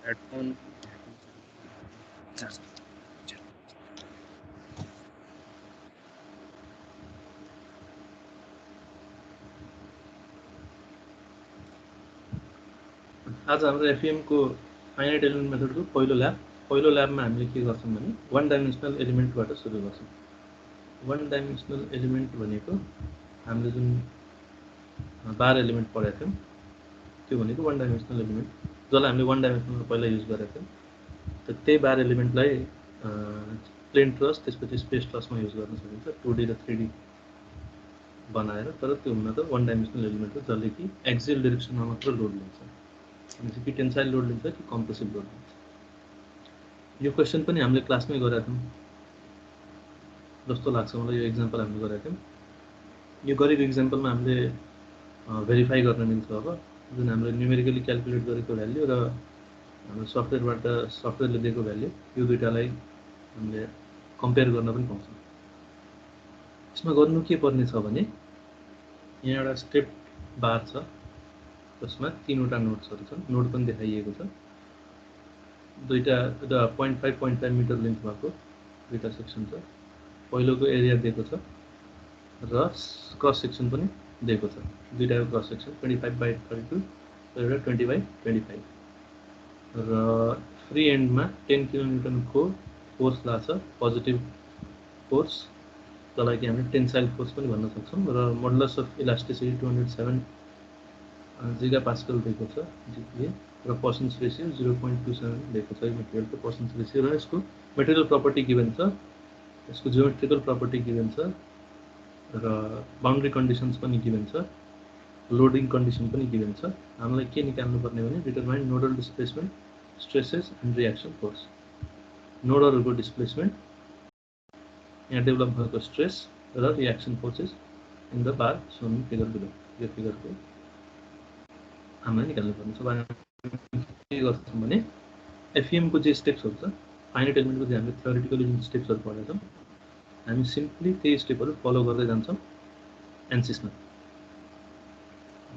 Headphone आज हाम्रो FEM को फाइनाइट एलिमेन्ट मेथडको पहिलो ल्याबमा हामीले के गर्छौं भने वन डाइमेन्सनल एलिमेन्टबाट सुरु गर्छौं। वन डाइमेन्सनल एलिमेन्ट भनेको हामीले जुन बार एलिमेन्ट पढेका थियौं त्यो भनेको वन डाइमेन्सनल एलिमेन्ट जसलाई हामीले वन डाइमेन्सनलमा पहिला युज गरेका थियौं। त त्यही बार एलिमेन्टलाई प्लेन ट्रस त्यसपछि स्पेस ट्रसमा युज गर्न सकिन्छ 2D र 3D बनाएर। तर त्यो हुन त वन डाइमेन्सनल एलिमेन्ट हो जसले कि एक्सियल डाइरेक्सनमा मात्र लोड लिन्छ। अनि कि टेन्साइल लोड लिन्छ कि कम्प्रेसिभ लोड लिन्छ। यो क्वेशन पनि हामीले क्लासमै गरेका थियौं जस्तो लाग्छ मलाई। यो एक्जाम्पल हामीले गरेका थियौं। यो गरेको एक्जाम्पलमा हामीले भेरिफाई गर्न मिल्छ अब जुन हामीले न्युमेरिकली क्याल्कुलेट गरेको भ्यालु र हाम्रो सफ्टवेयरले दिएको भ्यालु यो दुईटालाई हामीले कम्पेयर गर्न पनि पाउँछौँ। यसमा गर्नु के पर्ने छ भने यहाँ एउटा स्टेप बार छ जसमा तीनवटा नोड्सहरु छन्। नोड पनि देखाइएको छ। दुईटा 0.5 मिटर लेन्थ भएको दुईटा सेक्सन छ। पहिलोको एरिया दिएको छ र क्रस सेक्सन पनि दिएको छ। दुईटाको क्रस सेक्सन 25/32 र एउटा 20/25 र फ्री एन्डमा 10 किलोन्युटनको फोर्स लाग्छ, पोजिटिभ फोर्स जसलाई कि हामीले टेन्साइल फोर्स पनि भन्न सक्छौं र मोडुलस अफ इलास्टिसिटी 207 जिगा पास्कल दिएको छ जीपीए र पर्सेन्टेज रेशियो 0.27 दिएको छ। यो मेटेरियलको पर्सेन्टेज रेशियो र यसको मेटेरियल प्रपर्टी गिभन छ, यसको जियोमेट्रिकल प्रपर्टी गिभन छ र बाउन्ड्री कन्डिसन्स पनि गिभन छ, लोडिङ कन्डिसन पनि गिभन छ। हामीलाई के निकाल्नु पर्ने भने determine nodal displacement, stresses and reaction force. नोडहरुको डिस्प्लेसमेन्ट, यहाँ डेभलप भएको स्ट्रेस र reaction forces in the bar shown figure below. यो फिगरको हामीलाई निकाल्नु पर्ने छ। के गर्छौं भने एफईएम को जे स्टेप्सहरु छ, फाइनाइट एलिमेन्टको जे हामीले थ्योरेटिकली जुन स्टेप्सहरु पढेका छौं, हामी सिम्पली त्यही स्टेपहरु फलो गर्दै जान्छौं एनसिसमा।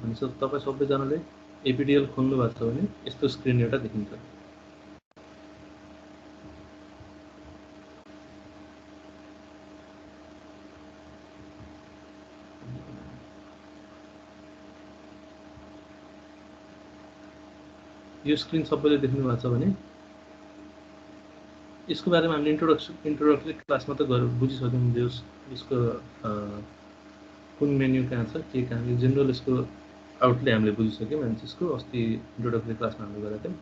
भनेपछि तपाई सबैजनाले एपीडीएल खोल्नु भएको छ भने यस्तो स्क्रिन एउटा देखिन्छ। यो स्क्रिन सबैले देख्नु भएको छ भने यसको बारेमा हामीले इन्ट्रोडक्टरी क्लासमा त बुझिसक्यौं। यसको कुन मेन्यु कहाँ छ, के कहाँ, यो जेनरल यसको आउटले हामीले बुझिसक्यौं। अनि त्यसको अस्ति इन्ट्रोडक्टरी क्लासमा हामीले गरेका थियौं।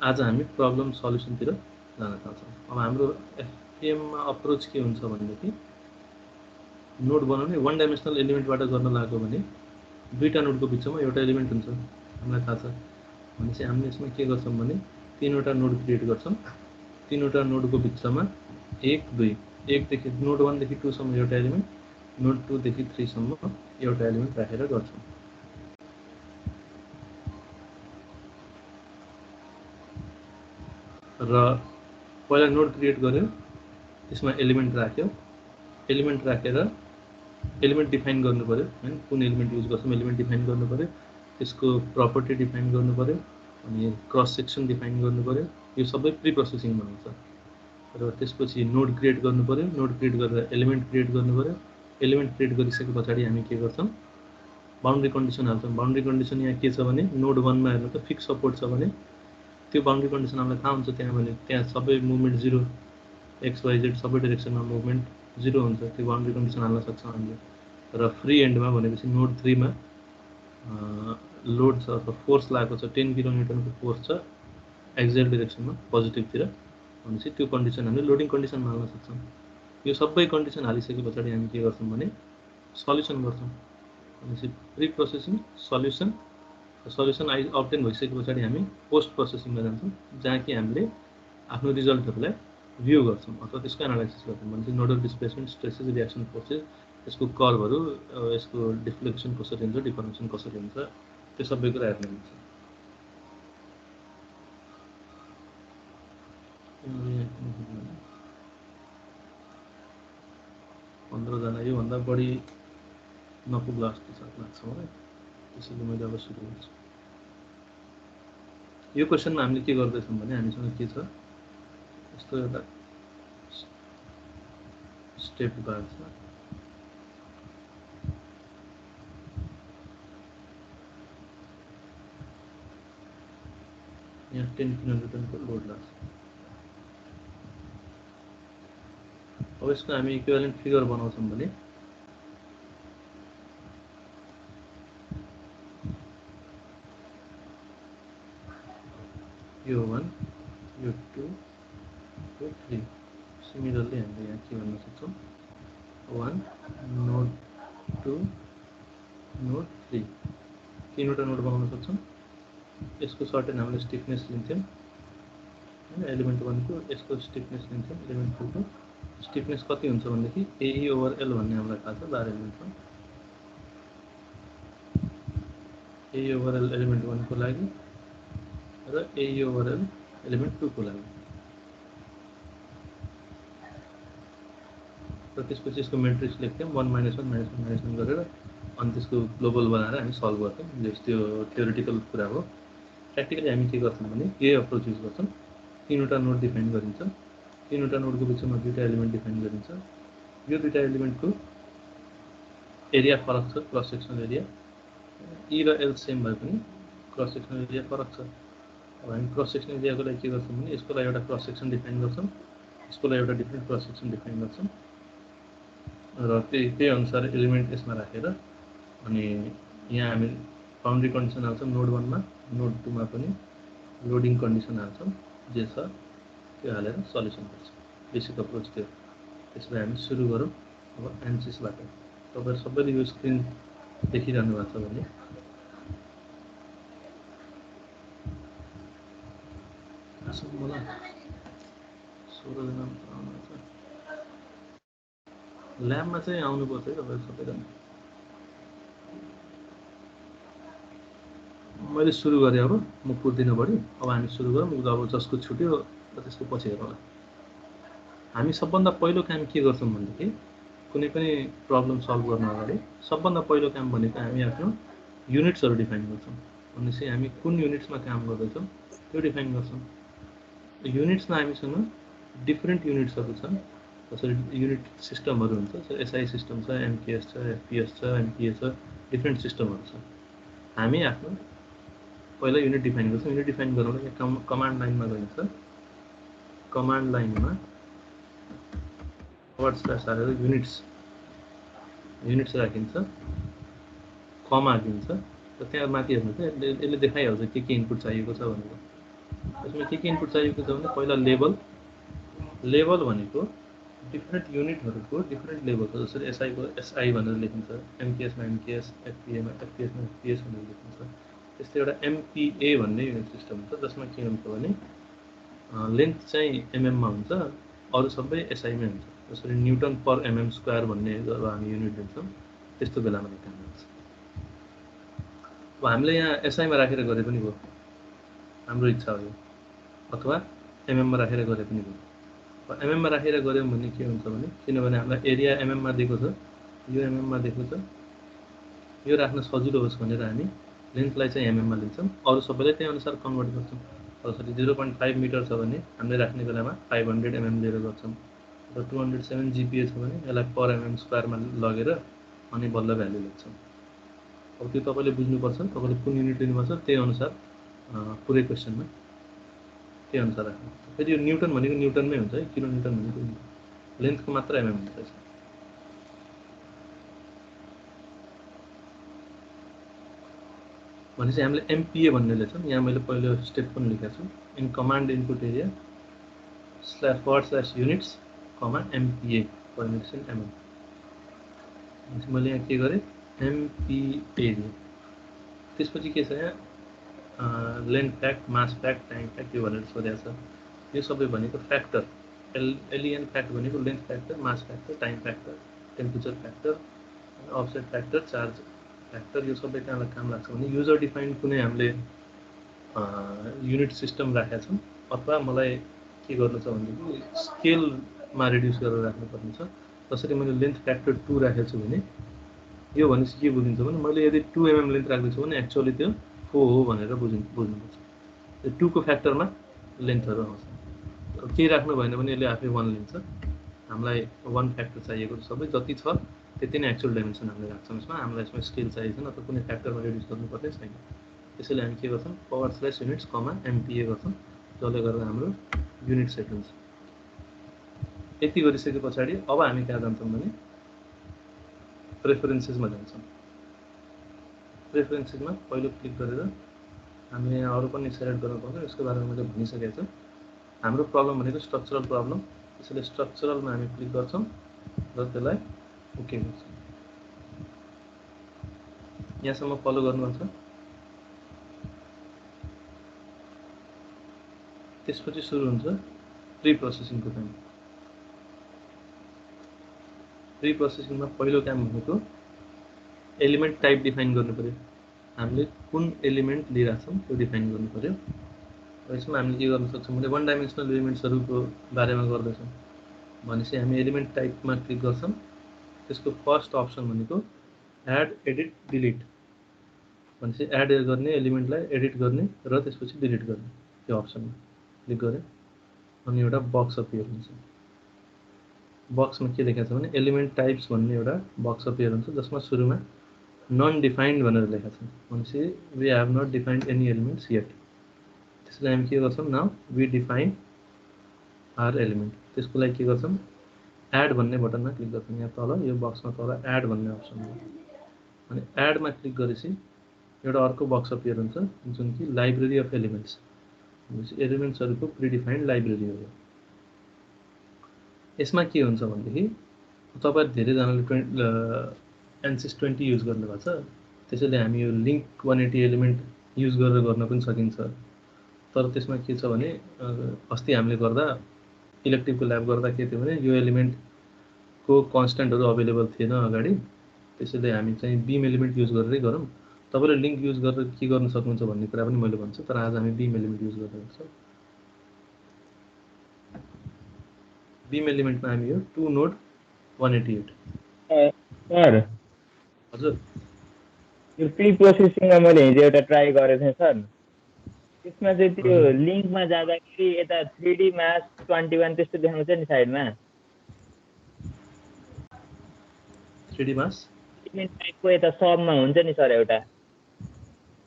आज हामी प्रब्लम सल्युसनतिर जान चाहन्छौं। अब हाम्रो एफईएममा अप्रोच के हुन्छ भनेदेखि नोड बनाउने वन डाइमेन्सनल एलिमेन्टबाट गर्न लाग्यो भने दुईटा नोडको बिचमा एउटा एलिमेन्ट हुन्छ, हामीलाई थाहा छ। भनेपछि हामीले यसमा के गर्छौं भने तीनवटा नोड क्रिएट गर्छौं। तीनवटा नोडको बिचमा 1 2 1 देखि नोड 1 देखि 2 सम्म एउटा एलिमेन्ट, नोड 2 देखि 3 सम्म एउटा एलिमेन्ट राखेर गर्छौं। र पहिला नोड क्रिएट गर्यो, त्यसमा एलिमेन्ट राख्यो, एलिमेन्ट राखेर एलिमेन्ट डिफाइन गर्नु पर्यो हैन। कुन एलिमेन्ट युज गर्छौं एलिमेन्ट डिफाइन गर्नु पर्यो, त्यसको प्रपर्टी डिफाइन गर्नु पर्यो, अनि क्रस सेक्सन डिफाइन गर्नु पर्यो। यो सबै प्री प्रोसेसिङमा हुन्छ। र त्यसपछि नोड क्रिएट गर्नु पर्यो, नोड क्रिएट गरेर एलिमेन्ट क्रिएट गर्नु पर्यो। एलिमेन्ट क्रिएट गरिसके पछाडी हामी के गर्छौं बाउन्ड्री कन्डिसन हाल्छौं। बाउन्ड्री कन्डिसन यहाँ के छ भने नोड 1 मा हेर्नु त फिक्स सपोर्ट छ भने त्यो बाउन्ड्री कन्डिसन हामीलाई थाहा हुन्छ त्यहाँ भने त्यहाँ सबै मुभमेन्ट 0 एक्स वाइ जेड सबै डाइरेक्सनमा मुभमेन्ट 0 हुन्छ। त्यो बाउन्ड्री कन्डिसन हाल्न सक्छौं हामीले। र फ्री एन्डमा भनेपछि नोड 3 मा लोड छ अथवा फोर्स लागेको छ 10 किलोन्युटनको फोर्स छ एक्सियल डाइरेक्सनमा पोजिटिभतिर। भनेपछि त्यो कन्डिसन हामीले लोडिङ कन्डिसनमा हाल्न सक्छौं। यो सबै कन्डिसन हालिसके पछाडी हामी के गर्छौं भने सल्युसन गर्छौं। भनेपछि प्री प्रोसेसिङ सल्युसन अब्टेन भइसके पछाडी हामी पोस्ट प्रोसेसिङमा जान्छौं जहाँ कि हामीले आफ्नो रिजल्टहरुलाई भ्यू गर्छौं अथवा त्यसको एनालाइसिस गर्छौं। भनेपछि nodal displacement, stresses, reaction forces, यसको कर्भहरु, यसको डिफ्लेक्सन कसरी हुन्छ, डिफर्मेसन कसरी हुन्छ, त्यो सबै कुरा हेर्न मिल्छ। 15 जना यो भन्दा बढी नपुग्ला जस्तो लाग्छ मलाई। त्यसैले मैले अब सुरु गर्छु। यो क्वेसनमा हामीले के गर्दैछौँ भने हामीसँग के छ यस्तो एउटा स्टेप बार छ। यहाँ 10 किलोन्युटनको लोड लाग्छ। अब यसको हामी इक्विभ्यालेन्ट फिगर बनाउँछौँ भने यो 1 यो 2 यो 3 सिमिलरली हामीले यहाँ के भन्न सक्छौँ 1 नोड 2 नोड 3 तीनवटा नोड बनाउन सक्छौँ। यसको सर्टेन हामीले स्टिफनेस लिन्छौँ हैन एलिमेन्ट 1 को यसको स्टिफनेस लिन्छौँ एलिमेन्ट 2 को स्टिफनेस कति हुन्छ भनेदेखि AE ओभर L भन्ने हामीलाई थाहा छ 12 एलिमेन्टमा AE ओभर L एलिमेन्ट 1 को लागि र AE ओभर L एलिमेन्ट 2 को लागि र त्यसपछि यसको मेट्रिक्स लेख्थ्यौँ 1 -1 -1 -1 गरेर अनि त्यसको ग्लोबल बनाएर हामी सल्भ गर्थ्यौँ। त्यो थ्योरिटिकल कुरा हो। प्र्याक्टिकली हामी के गर्छौँ भने यही अप्रोच युज गर्छौँ। तीनवटा नोड डिफाइन गरिन्छ, तीनवटा नोडको बिचमा दुईटा एलिमेन्ट डिफाइन गरिन्छ। यो दुईटा एलिमेन्टको एरिया फरक छ, क्रस सेक्सनल एरिया E र L सेम भए पनि क्रस सेक्सनल एरिया फरक छ। अब हामी क्रस सेक्सनल एरियाको लागि के गर्छौँ भने यसको लागि एउटा क्रस सेक्सन डिफाइन गर्छौँ, यसको लागि एउटा डिफ्रेन्ट क्रस सेक्सन डिफाइन गर्छौँ र त्यही अनुसार एलिमेन्ट यसमा राखेर अनि यहाँ हामी बाउन्ड्री कन्डिसन हाल्छौँ नोड 1 मा, नोड 2 मा पनि लोडिङ कन्डिसन हाल्छौँ जे छ त्यो हालेर सल्युसन गर्छौँ। बेसिक अप्रोच त्यो। त्यसलाई हामी सुरु गरौँ अब एन्सिसबाट। तपाईहरु सबैले यो स्क्रिन देखिरहनु भएको छ भने मलाई 16 जना आउनुहुन्छ। ल्याबमा चाहिँ आउनुपर्छ है तपाईहरु सबैजना। मैले सुरु गरेँ अब म पुर्दिन बढी। अब हामी सुरु गरौँ। अब जसको छुट्यो त्यसको पछि हेरौँला। हामी सबभन्दा पहिलो काम के गर्छौँ भनेदेखि कुनै पनि प्रब्लम सल्भ गर्न अगाडि सबभन्दा पहिलो काम भनेको हामी आफ्नो युनिट्सहरु डिफाइन गर्छौँ। भनेपछि हामी कुन युनिट्समा काम गर्दैछौँ त्यो डिफाइन गर्छौँ। युनिट्समा हामीसँग डिफरेन्ट युनिट्सहरु छन्। जसरी युनिट सिस्टमहरु हुन्छ, एसआई सिस्टम छ, एमकेएस छ, एफपीएस छ, एमपीए छ, डिफरेन्ट सिस्टमहरु छ। हामी आफ्नो पहिला युनिट डिफाइन गर्छौँ। युनिट डिफाइन गर्नलाई यहाँ कमान्ड लाइनमा गइन्छ। कमान्ड लाइनमा / हालेर युनिट्स राखिन्छ, कमा दिन्छ र त्यहाँ माथि हेर्नु त यसले देखाइहाल्छ के इनपुट चाहिएको छ भनेर। यसमा के इनपुट चाहिएको छ भने पहिला लेभल भनेको डिफरेन्ट युनिटहरुको डिफरेन्ट लेभल छ। जसरी एसआई को एसआई भनेर लेखिन्छ, एमकेएस मा एमकेएस, एफपीए मा एफपीएस मा एफपीएस भनेर लेखिन्छ। त्यस्तै एउटा एमपीए भन्ने युनिट सिस्टम छ जसमा के हुन्छ भने लेन्थ चाहिँ एमएम मा हुन्छ, अरु सबै एसआई मै हुन्छ। जसरी न्युटन पर एमएम स्क्वायर भन्ने जब हामी युनिट दिन्छौँ त्यस्तो बेलामा काम गर्छ। अब हामीले यहाँ एसआई मा राखेर गरे पनि भयो, हाम्रो इच्छा हो यो, अथवा एमएम मा राखेर गरे पनि भयो। एमएम मा राखेर गर्यौं भने के हुन्छ भने किनभने हामीलाई एरिया एमएम मा दिएको छ, यो एमएम मा दिएको छ, यो राख्न सजिलो होस् भनेर हामी लेन्थलाई चाहिँ एमएम मा लिन्छौं, अरु सबैलाई त्यही अनुसार कन्भर्ट गर्छौं। जसरी 0.5 मिटर छ भने हामीले राख्ने बेलामा 500 एमएम लिएर गर्छौं र 207 जीपीए छ भने यसलाई पर एमएम स्क्वायर मा लगेर अनि बल्ल भ्यालु लेख्छौं। अब त्यो तपाईले बुझ्नुपर्छ, तपाईले कुन युनिट लिनुपर्छ त्यही अनुसार पुरै क्वेशनमा त्यही अनुसार राख्नु। फेरि यो न्युटन भनेको न्युटनमै हुन्छ है, किलो न्युटन भनेको लेन्थको मात्र एमएम हुन्छ। भनेपछि हामीले एमपीए भन्ने लेख्छौं। यहाँ मैले पहिलो स्टेप पनि लेखेको छु। In command input area / units, MPa for units in mm. मैले यहाँ के गरेँ एमपीए दिएँ। त्यसपछि के छ यहाँ length fact, mass fact, time fact यो भनेर सोधेको छ। यो सबै भनेको फ्याक्टर, एलईएन फ्याक्ट भनेको length factor, mass factor, time factor, temperature factor, offset factor, charge factor यो सबै कहाँलाई काम लाग्छ भने युजर डिफाइन्ड कुनै हामीले युनिट सिस्टम राखेका छौँ अथवा मलाई के गर्नु छ भनेदेखि स्केलमा रिड्युस गरेर राख्नुपर्ने छ। जसरी मैले लेन्थ फ्याक्टर 2 राखेको छु भने यो भनेपछि के बुझिन्छ भने मैले यदि 2 एमएम लेन्थ राख्दैछु भने एक्चुअली त्यो 4 हो भनेर बुझ्नुपर्छ। त्यो 2 को फ्याक्टरमा लेन्थहरु आउँछ। केही राख्नु भएन भने यसले आफै 1 लिन्छ। हामीलाई 1 फ्याक्टर चाहिएको सबै जति छ त्यति नै एक्चुअल डाइमेन्सन हामीले राख्छौँ यसमा। हामीलाई यसमा स्केल चाहिएको छैन अथवा कुनै फ्याक्टरमा रिड्युस गर्नुपर्ने छैन। त्यसैले हामी के गर्छौँ /युनिट्स, MPA गर्छौँ, जसले गर्दा हाम्रो युनिट सेट हुन्छ। यति गरिसके पछाडि अब हामी कहाँ जान्छौँ भने प्रेफरेन्सेसमा जान्छौँ। प्रेफरेन्सेसमा पहिलो क्लिक गरेर हामीले यहाँ अरू पनि सेलेक्ट गर्न पाउँछौँ। यसको बारेमा मैले भनिसकेको छु। हाम्रो प्रब्लम भनेको स्ट्रक्चरल प्रब्लम, त्यसैले स्ट्रक्चरलमा हामी क्लिक गर्छौँ र त्यसलाई ओके गर्छौँ। यहाँसम्म फलो गर्नुपर्छ। त्यसपछि सुरु हुन्छ प्री प्रोसेसिङको काम। प्री प्रोसेसिङमा पहिलो काम भनेको एलिमेन्ट टाइप डिफाइन गर्नु पर्यो। हामीले कुन एलिमेन्ट लिइरहेको छौँ त्यो डिफाइन गर्नु पर्यो। यसमा हामीले के गर्न सक्छौँ भने 1 डाइमेन्सनल एलिमेन्ट्सहरूको बारेमा गर्दैछौँ भनेपछि हामी एलिमेन्ट टाइपमा क्लिक गर्छौँ। त्यसको फर्स्ट अप्सन भनेको एड एडिट डिलिट भनेपछि एड गर्ने एलिमेन्टलाई एडिट गर्ने र त्यसपछि डिलिट गर्ने त्यो अप्सनमा क्लिक गरेँ अनि एउटा बक्स अपियर हुन्छ। बक्समा के लेखेको छ भने एलिमेन्ट टाइप्स भन्ने एउटा बक्स अपियर हुन्छ जसमा सुरुमा नन डिफाइन्ड भनेर लेखेको छ भनेपछि we have not defined any elements yet. त्यसैले हामी के गर्छौँ now we define our element. त्यसको लागि के गर्छौँ एड भन्ने बटनमा क्लिक गर्छौँ। यहाँ तल यो बक्समा तल एड भन्ने अप्सन हो अनि एडमा क्लिक गरेपछि एउटा अर्को बक्स अपियर हुन्छ जुन कि लाइब्रेरी अफ एलिमेन्ट्स भनेपछि एलिमेन्ट्सहरूको प्रिडिफाइन्ड लाइब्रेरी हो। यसमा के हुन्छ भनेदेखि तपाईहरु धेरैजनाले ANSYS 20 युज गर्नुभएको छ। त्यसैले हामी यो लिंक 180 एलिमेन्ट युज गरेर गर्न पनि सकिन्छ। तर त्यसमा के छ भने अस्ति हामीले गर्दा इलेक्टिभको ल्याब गर्दा के थियो भने यो एलिमेन्टको कन्स्ट्यान्टहरु अवेलेबल थिएन अगाडि। त्यसैले हामी चाहिँ बीम एलिमेन्ट युज गरेरै गरौँ। तपाईले लिंक युज गरेर के गर्न सक्नुहुन्छ भन्ने कुरा पनि मैले भन्छु। तर आज हामी बीम एलिमेन्ट युज गरेर गर्छौं। बीम एलिमेन्टमा हामी यो 2 नोड 188 सर हजुर यो प्री प्रोसेसिङमा मैले हिजो एउटा ट्राई गरेको थिएँ सर। त्यसमा चाहिँ त्यो लिंकमा जाँदाखेरि यता 3D मास 21 त्यस्तो देखाउँछ नि साइडमा 3D मास एलिमेन्ट टाइपको यता सबमा हुन्छ नि सर एउटा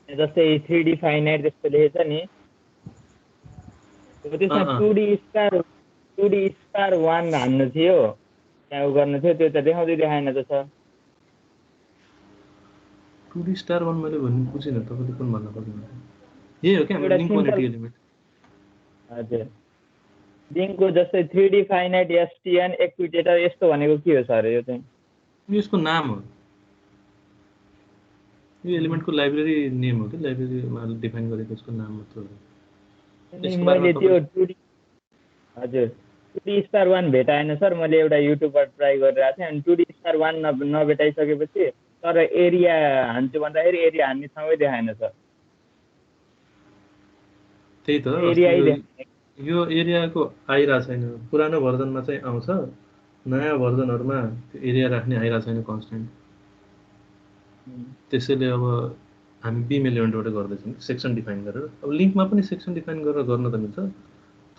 जस्तै 3D फाइनाइट त्यस्तो लेखेछ नि। त्यसमा 2D स्टार 1 हान्नु थियो त्यहाँ गर्नु थियो त्यो त देखाउँदै देखाएन त सर। 2D स्टार 1 मैले भन्नु बुझिन तपाईले कुन भन्न खोज्नुहुन्छ। यही हो के हाम्रो लिंक 180 एलिमेन्ट। हजुर लिंकको जस्तै 3D फाइनाइट STN एक्विटेटर यस्तो भनेको के हो सर यो चाहिँ? यसको नाम हो। यो एलिमेन्टको लाइब्रेरी नेम हो कि लाइब्रेरीमा डिफाइन गरेको यसको नाम मात्र हो। यसको बारेमा त्यो 2D हजुर 2D स्टार 1 भेटाएन सर। मैले एउटा युट्युबबाट ट्राई गरिरहेको थिएँ अनि 2D स्टार 1 नभेटाइसकेपछि तर एरिया हान्छु भन्दाखेरि एरिया हान्ने ठाउँै देखाएन सर। त्यही त यो एरियाको आइरहेको छैन। पुरानो भर्जनमा चाहिँ आउँछ, नयाँ भर्जनहरुमा त्यो एरिया राख्ने आइरहेको छैन कन्स्ट्यान्ट। त्यसैले अब हामी बीम एलिमेन्टबाट गर्दैछौँ सेक्सन डिफाइन गरेर। अब लिंकमा पनि सेक्सन डिफाइन गरेर गर्न त मिल्छ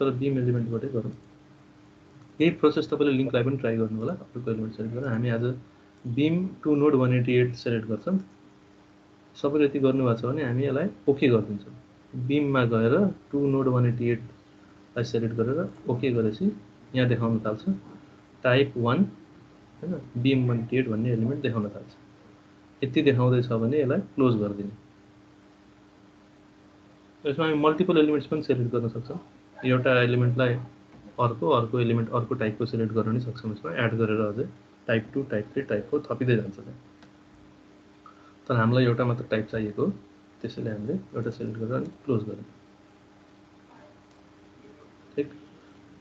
तर बीम एलिमेन्टबाटै गरौँ। यही प्रोसेस तपाईले लिंकलाई पनि ट्राई गर्नु होला। अर्को एलिमेन्ट सेलेक्ट गरेर हामी आज बीम 2 नोड 188 सेलेक्ट गर्छौँ। सबैले यति गर्नुभएको छ भने हामी यसलाई ओके गरिदिन्छौँ। बीममा गएर 2 नोड 188 लाई सेलेक्ट गरेर ओके गरेपछि यहाँ देखाउन थाल्छ टाइप 1 हैन बीम 188 भन्ने एलिमेन्ट देखाउन थाल्छ। यति देखाउँदै छ भने यसलाई क्लोज गरिदिनु। यसमा हामी मल्टिपल एलिमेन्ट्स पनि सेलेक्ट गर्न सक्छौँ। एउटा एलिमेन्टलाई अर्को एलिमेन्ट अर्को टाइपको सेलेक्ट गर्न नि सक्छौँ। यसमा एड गरेर अझै टाइप 2 टाइप 3 टाइप 4 थपिदै जान्छ। तर हामीलाई एउटा मात्र टाइप चाहिएको त्यसैले हामीले एउटा सेलेक्ट गरेर अनि क्लोज गरौँ। ठीक।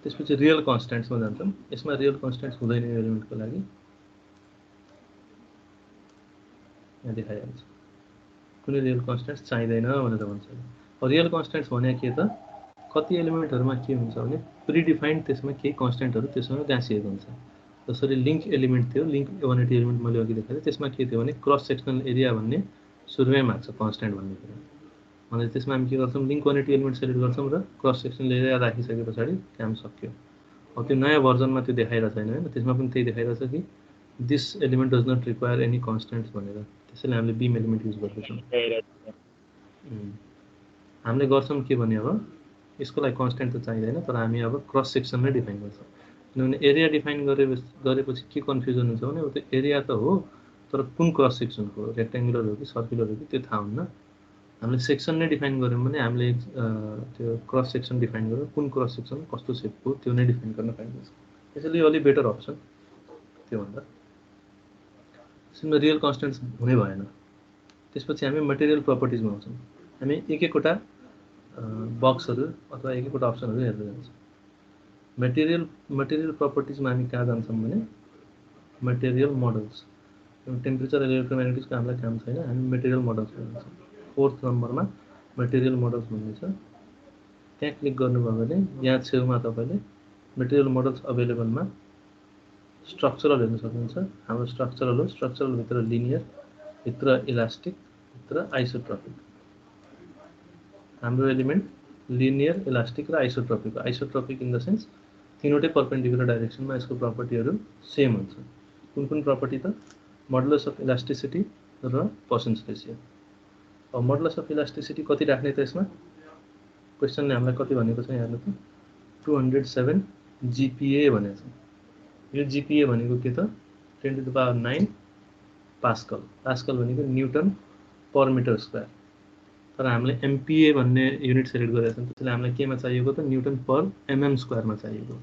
त्यसपछि रियल कन्स्ट्यान्ट्समा जान्छौँ। यसमा रियल कन्स्ट्यान्ट्स हुँदैन यो एलिमेन्टको लागि। यहाँ देखाइहाल्छ कुनै रियल कन्स्ट्यान्ट्स चाहिँदैन भनेर भन्छ। रियल कन्स्ट्यान्ट्स भने के त कति एलिमेन्टहरुमा के हुन्छ भने प्रिडिफाइन्ड त्यसमा केही कन्स्ट्यान्टहरु त्यसमा गाँसिएको हुन्छ। जसरी लिंक एलिमेन्ट थियो लिंक 180 एलिमेन्ट मैले अघि देखाएँ त्यसमा के थियो भने क्रस सेक्सनल एरिया भन्ने सुरुमै माग्छ कन्स्ट्यान्ट भन्ने कुरा। भने त्यसमा हामी के गर्छौँ लिङ्क क्वान्टिटी एलिमेन्ट सेलेक्ट गर्छौँ र क्रस सेक्सन लिएर राखिसके पछाडि काम सक्यो। अब त्यो नयाँ भर्जनमा त्यो देखाइरहेको छैन होइन, त्यसमा पनि त्यही देखाइरहेछ कि this element does not require any constants भनेर, त्यसैले हामीले बिम एलिमेन्ट युज गर्दैछौँ। हामीले गर्छौँ के भने अब यसको लागि कन्स्टेन्ट त चाहिँदैन, तर हामी अब क्रस सेक्सन नै डिफाइन गर्छौँ। किनभने एरिया डिफाइन गरेपछि के कन्फ्युजन हुन्छ भने त्यो एरिया त हो तर कुन क्रस सेक्सनको हो, रेक्ट्याङ्गुलर हो कि सर्कुलर हो कि त्यो थाहा हुन्न। हामीले सेक्सन नै डिफाइन गऱ्यौँ भने हामीले त्यो क्रस सेक्सन डिफाइन गऱ्यौँ, कुन क्रस सेक्सन कस्तो सेपको त्यो नै डिफाइन गर्न पाइन्छ। त्यसैले यो अलिक बेटर अप्सन त्योभन्दा। त्यसमा रियल कन्स्टेन्ट्स हुनै भएन। त्यसपछि हामी मटेरियल प्रपर्टिजमा आउँछौँ। हामी एक एकवटा बक्सहरू अथवा एक एकवटा अप्सनहरू हेर्दै जान्छौँ। मटेरियल प्रपर्टिजमा हामी कहाँ जान्छौँ भने मटेरियल मोडल्स, टेम्परेचर इलेक्ट्रोम्याग्नेटिक्सको हामीलाई काम छैन, हामी मटेरियल मोडल्समा जान्छौँ। 4th नम्बरमा मटेरियल मोडल्स भन्ने छ, त्यहाँ क्लिक गर्नुभयो भने यहाँ छेउमा तपाईँले मटेरियल मोडल्स अभाइलेबलमा स्ट्रक्चरल हेर्न सक्नुहुन्छ। हाम्रो स्ट्रक्चरल हो, स्ट्रक्चरलभित्र लिनियर, भित्र इलास्टिक, भित्र आइसोट्रोपिक। हाम्रो एलिमेन्ट लिनियर, इलास्टिक र isotropic. Isotropic in the sense तीनवटै पर्पेन्डिकुलर डाइरेक्सनमा यसको प्रपर्टीहरू सेम हुन्छ। कुन कुन प्रपर्टी त मोडुलस अफ इलास्टिसिटी र पर्सन्स रेसियो। अब मोडुलस अफ इलास्टिसिटी कति राख्ने त यसमा क्वेसनले हामीलाई कति भनेको छ हेर्नु त 207 GPa भनेको छ। यो GPa भनेको के त 10⁹ पास्कल। पास्कल भनेको न्युटन पर मिटर स्क्वायर। तर हामीले MPa भन्ने युनिट सेलेक्ट गरेका छौँ, त्यसैले हामीलाई केमा चाहिएको त न्युटन पर mm स्क्वायरमा चाहिएको।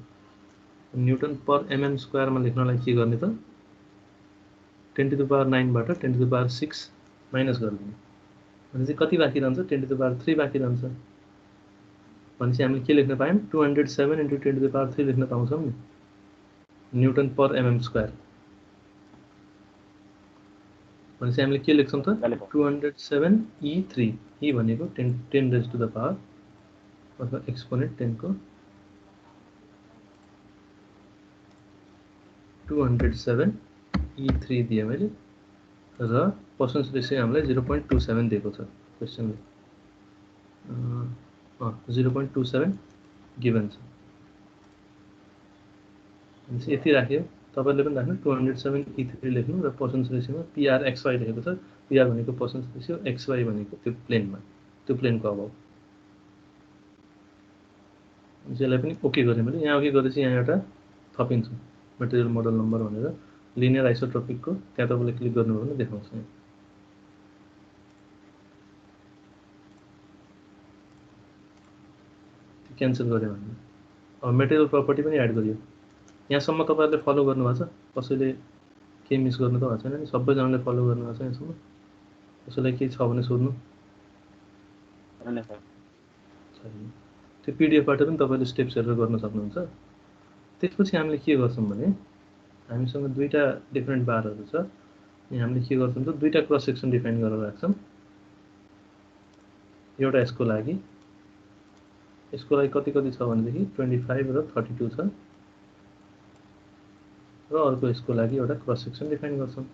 न्युटन पर mm स्क्वायरमा लेख्नलाई के गर्ने त 10⁹ बाट 10⁶ माइनस गरिदिने भनेपछि कति बाँकी रहन्छ 10⁵ बाँकी रहन्छ। भनेपछि हामीले के लेख्न पायौँ 207 × 10⁵ लेख्न पाउँछौँ नि न्युटन पर mm स्क्वायर। भनेपछि हामीले के लेख्छौँ त 207 E3। E भनेको 10⁻⁴ अथवा एक्सपोनेन्ट 10 को 207 E3 दिएँ मैले र पर्सन्स रेसियो हामीलाई 0.27 दिएको छ क्वेसनले। 0.27 गिभन छ। भनेपछि यति राख्यो। तपाईँले पनि राख्नु 207 E3 लेख्नु र पर्सन्स रेसियोमा PRXY लेखेको छ। PR भनेको पर्सन्स रेसियो, XY भनेको त्यो प्लेनमा, त्यो प्लेनको अभाव। यसलाई पनि ओके गरेँ मैले। यहाँ ओके गरेपछि यहाँ एउटा थपिन्छ मटेरियल मोडल नम्बर भनेर लिनियर आइसोट्रोपिकको, त्यहाँ तपाईँले क्लिक गर्नुभयो भने देखाउँछ। यहाँ क्यान्सल गरेँ भने अब मटेरियल प्रपर्टी पनि एड गरियो। यहाँसम्म तपाईँहरूले फलो गर्नुभएको छ, कसैले केही मिस गर्नु त भएको छैन नि, सबैजनाले फलो गर्नुभएको छ यहाँसम्म। कसैलाई केही छ भने सोध्नु। त्यो पिडिएफबाट पनि तपाईँले स्टेप्स हेरेर गर्न सक्नुहुन्छ। त्यसपछि हामीले के गर्छौँ भने हामीसँग दुईवटा डिफ्रेन्ट बारहरू छ। यहाँ हामीले के गर्छौँ त दुईवटा क्रस सेक्सन डिफाइन गरेर राख्छौँ। एउटा यसको लागि कति कति छ भनेदेखि 25 र 32 छ र अर्को यसको लागि एउटा क्रस सेक्सन डिफाइन गर्छौँ।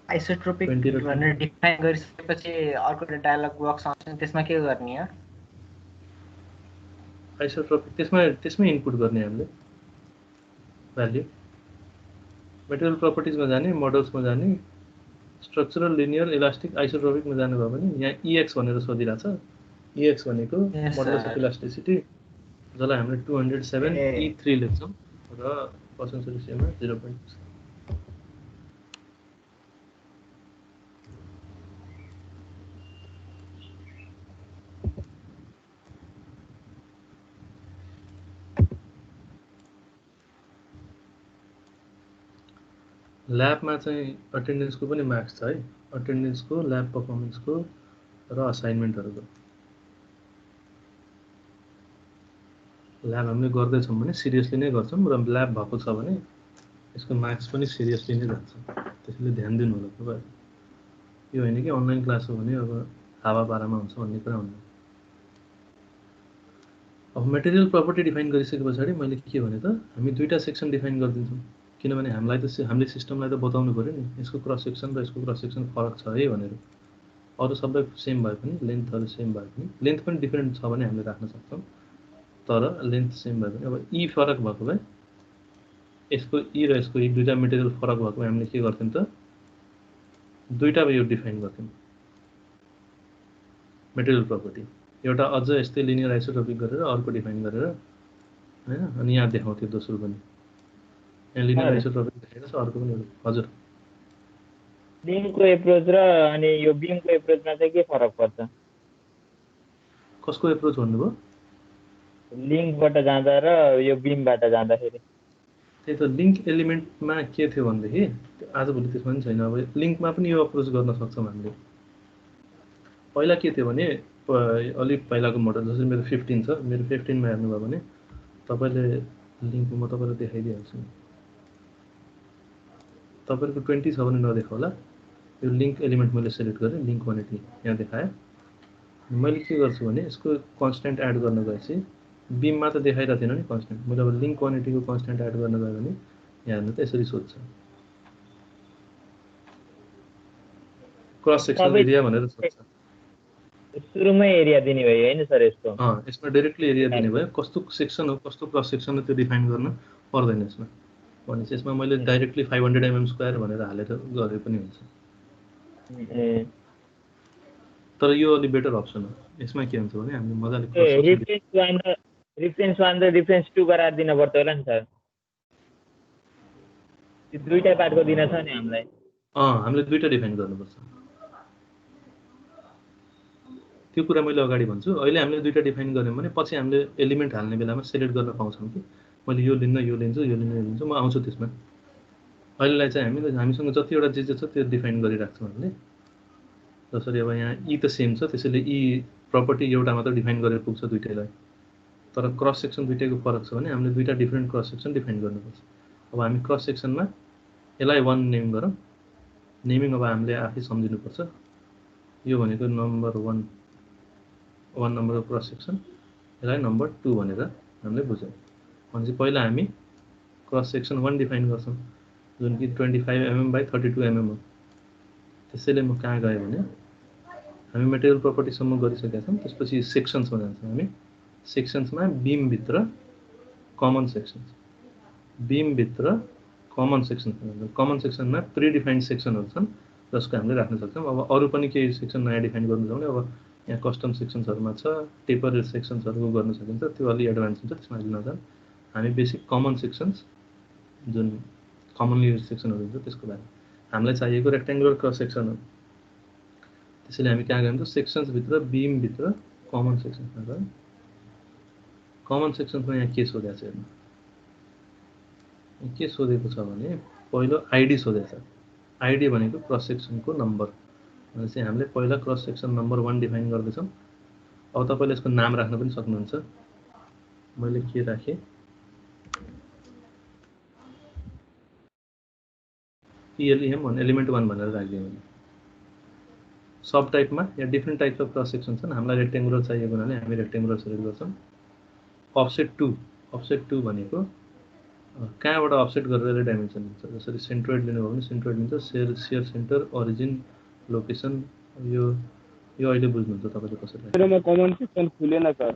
आइसोट्रोपिक भनेर डिफाइन गरिसकेपछि अर्को डायलग बक्स आउँछ, त्यसमा के गर्ने हो? आइसोट्रोपिक त्यसमै इनपुट गर्ने हामीले भ्याल्यु। मटेरियल प्रपर्टिजमा जाने, मोडल्समा जाने, स्ट्रक्चरल, लिनियर, इलास्टिक, आइसोट्रोपिकमा जानुभयो भने यहाँ EX भनेर सोधिरहेछ। EX भनेको मोडुलस अफ इलास्टिसिटी, जसलाई हामीले 207 E3 लेख्छौँ र पर्सन्स रेसियोमा 0.2। ल्याबमा चाहिँ अटेन्डेन्सको पनि मार्क्स छ है, अटेन्डेन्सको, ल्याब पर्फर्मेन्सको र असाइनमेन्टहरूको। ल्याब हामीले गर्दैछौँ भने सिरियसली नै गर्छौँ र ल्याब भएको छ भने यसको मार्क्स पनि सिरियसली नै जान्छ। त्यसैले ध्यान दिनु होला तपाईँ। यो होइन कि अनलाइन क्लास हो भने अब हावापारामा हुन्छ भन्ने कुरा हुन्न। अब मटेरियल प्रपर्टी डिफाइन गरिसके पछाडि मैले के भने त हामी दुईवटा सेक्सन डिफाइन गरिदिन्छौँ। किनभने हामीले सिस्टमलाई त बताउनु पऱ्यो नि यसको क्रस सेक्सन र यसको क्रस सेक्सन फरक छ है भनेर। अरू सबै सेम भए पनि लेन्थहरू सेम भए पनि लेन्थ पनि डिफ्रेन्ट छ भने हामीले राख्न सक्छौँ, तर लेन्थ सेम भए पनि अब ई फरक भएको भए यसको ई र यसको ई दुईवटा मेटेरियल फरक भएको हामीले के गर्थ्यौँ त दुईवटा यो डिफाइन गर्थ्यौँ मेटेरियल प्रपर्टी, एउटा अझ यस्तै लिनियर आइसोट्रोपिक गरेर अर्को डिफाइन गरेर हैन, अनि यहाँ देखाउँथ्यो दोस्रो पनि यहाँ लिनियर आइसोट्रोपिक देखाएको छ अर्को पनि। हजुर लिङ्कको एप्रोच र अनि यो बिमको एप्रोचमा चाहिँ के फरक पर्छ? कसको एप्रोच भन्नुभयो? लिङ्कबाट जाँदा र यो बिमबाट जाँदाखेरि। त्यही त लिङ्क एलिमेन्टमा के थियो भनेदेखि आजभोलि त्यसमा पनि छैन। अब लिङ्कमा पनि यो अप्रोच गर्न सक्छौँ हामीले। पहिला के थियो भने अलिक पहिलाको मोडल जसरी मेरो 15 छ, मेरो 15 मा हेर्नुभयो भने तपाईँले लिङ्क म तपाईँलाई देखाइदिइहाल्छु। तपाईँको 20 छ भने नदेखाउला। यो लिङ्क एलिमेन्ट मैले सेलेक्ट गरेँ, लिङ्क 180 यहाँ देखाएँ। मैले के गर्छु भने यसको कन्स्ट्यान्ट एड गर्न गएपछि बिममा त देखाइरहेको थिएन नि कन्स्ट्यान्ट, मैले अब लिङ्क 180 को कन्स्ट्यान्ट एड गर्न गयो भने यहाँ हेर्नु त यसरी सोध्छ क्रस सेक्सन एरिया भनेर सोध्छ। सुरुमै एरिया दिने भयो हैन सर यसको? यसमा डाइरेक्टली एरिया दिने भयो, कस्तो सेक्सन हो कस्तो क्रस सेक्सन हो त्यो डिफाइन गर्न पर्दैन यसमा। भनेपछि यसमा मैले डाइरेक्टली 500 mm² भनेर हालेर गरे पनि हुन्छ। तर यो अलि बेटर अप्सन हो। यसमा के हुन्छ भने हामीले मजाले रिफरेन्स 1 र रिफरेन्स 2 गराएर दिन पर्छ होला नि सर? त्यो दुईटा पार्टको दिन छ नि हामीलाई। हामीले दुईटा डिफाइन गर्नुपर्छ। त्यो कुरा मैले अगाडि भन्छु। अहिले हामीले दुईटा डिफाइन गर्यौँ भने पछि हामीले एलिमेन्ट हाल्ने बेलामा सेलेक्ट गर्न पाउँछौँ कि मैले यो लिन्न यो लिन्छु यो लिन्न यो लिन्छु, म आउँछु त्यसमा। अहिलेलाई चाहिँ हामीसँग जतिवटा जे छ त्यो डिफाइन गरिराख्छौँ हामीले। जसरी अब यहाँ ई त सेम छ, त्यसैले ई प्रपर्टी एउटा मात्र डिफाइन गरेर पुग्छ दुईटैलाई। तर क्रस सेक्सन दुईटैको फरक छ भने हामीले दुईटा डिफ्रेन्ट क्रस सेक्सन डिफाइन गर्नुपर्छ। अब हामी क्रस सेक्सनमा यसलाई 1 नेम गरौँ। नेमिङ अब हामीले आफै सम्झिनुपर्छ। यो भनेको नम्बर 1 नम्बरको क्रस सेक्सन, यसलाई नम्बर 2 भनेर हामीले बुझ्यौँ। भनेपछि पहिला हामी क्रस सेक्सन 1 डिफाइन गर्छौँ जुन कि 25 mm by 32 mm हो। त्यसैले म कहाँ गएँ भने हामी मेटेरियल प्रपर्टीसम्म गरिसकेका छौँ, त्यसपछि सेक्सन्समा जान्छौँ हामी। सेक्सन्समा बिमभित्र कमन सेक्सन्स, बिमभित्र कमन सेक्सन, कमन सेक्सनमा प्रिडिफाइन्ड सेक्सनहरू छन् जसको हामीले राख्न सक्छौँ। अब अरू पनि केही सेक्सन नयाँ डिफाइन गर्नु छ भने अब यहाँ कस्टम सेक्सन्सहरूमा छ, टेपर सेक्सन्सहरू गर्न सकिन्छ, त्यो अलि एडभान्स हुन्छ, त्यसमा अहिले नजाउँ। हामी बेसिक कमन सेक्सन्स जुन कमनली युज सेक्सनहरू हुन्छ त्यसको बारेमा हामीलाई चाहिएको रेक्ट्याङ्गुलर क्रस सेक्सन हो। त्यसैले हामी कहाँ गयौँ त सेक्सन्सभित्र बिमभित्र कमन सेक्सन्समा गयौँ। कमन सेक्सन्समा यहाँ के सोधेको छ हेर्नु, के सोधेको छ भने पहिलो आइडी सोधेको छ। आइडी भनेको क्रस सेक्सनको नम्बर। भनेपछि हामीले पहिला क्रस सेक्सन नम्बर 1 डिफाइन गर्दैछौँ। अब तपाईँले यसको नाम राख्न पनि सक्नुहुन्छ। मैले के राखेँ, ELEM एलिमेन्ट 1 भनेर राखिदिएँ मैले। सब टाइपमा यहाँ different types of cross section छन्। हामीलाई रेक्ट्याङ्गुलर चाहिएको हुनाले हामी रेक्ट्याङ्गुलर सेलेक्ट गर्छौँ। अफसेट 2 भनेको कहाँबाट अफसेट गरेर डाइमेन्सन लिन्छ। जसरी सेन्ट्रोइड लिनुभयो भने सेन्ट्रोइड लिन्छ, सेयर सेन्टर, ओरिजिन, लोकेसन। यो अहिले बुझ्नुहुन्छ तपाईँले कसरी। मेरोमा कमन सेक्सन खुलेन सर।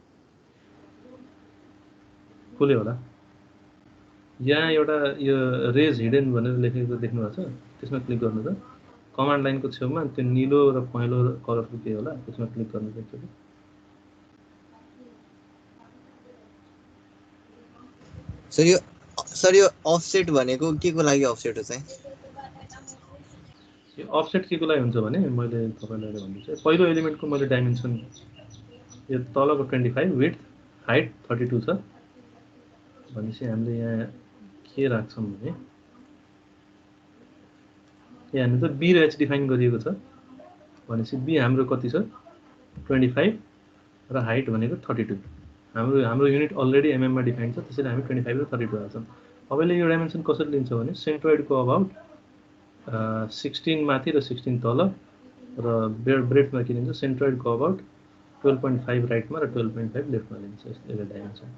खुल्यो होला। यहाँ एउटा यो रेज हिडेन भनेर लेखेको देख्नु भएको छ, त्यसमा क्लिक गर्नु त। कमान्ड लाइनको छेउमा त्यो निलो र पहेँलो कलरको के होला त्यसमा क्लिक गर्नु पर्छ। सर यो अफसेट भनेको के को लागि अफसेट हो चाहिँ? यो अफसेट के को लागि हुन्छ भने मैले तपाईँलाई भन्दैछु। पहिलो एलिमेन्टको मैले डाइमेन्सन यो तलको 25, विड्थ हाइट 32 छ। भनेपछि हामीले यहाँ के राख्छौँ भने यहाँ हेर्नु त बी र एच डिफाइन गरिएको छ। भनेपछि बी हाम्रो कति छ 25 र हाइट भनेको 32। हाम्रो युनिट अलरेडी एमएममा डिफाइन छ, त्यसैले हामी 25 र 32 हाल्छौँ। अब यसले यो डाइमेन्सन कसरी लिन्छ भने सेन्ट्रोइडको अबाउट 16 माथि र 16 तल र ब्रेडथमा के लिन्छ सेन्ट्रोइडको अबाउट 12.5 राइटमा र 12.5 लेफ्टमा लिन्छ यसले डाइमेन्सन।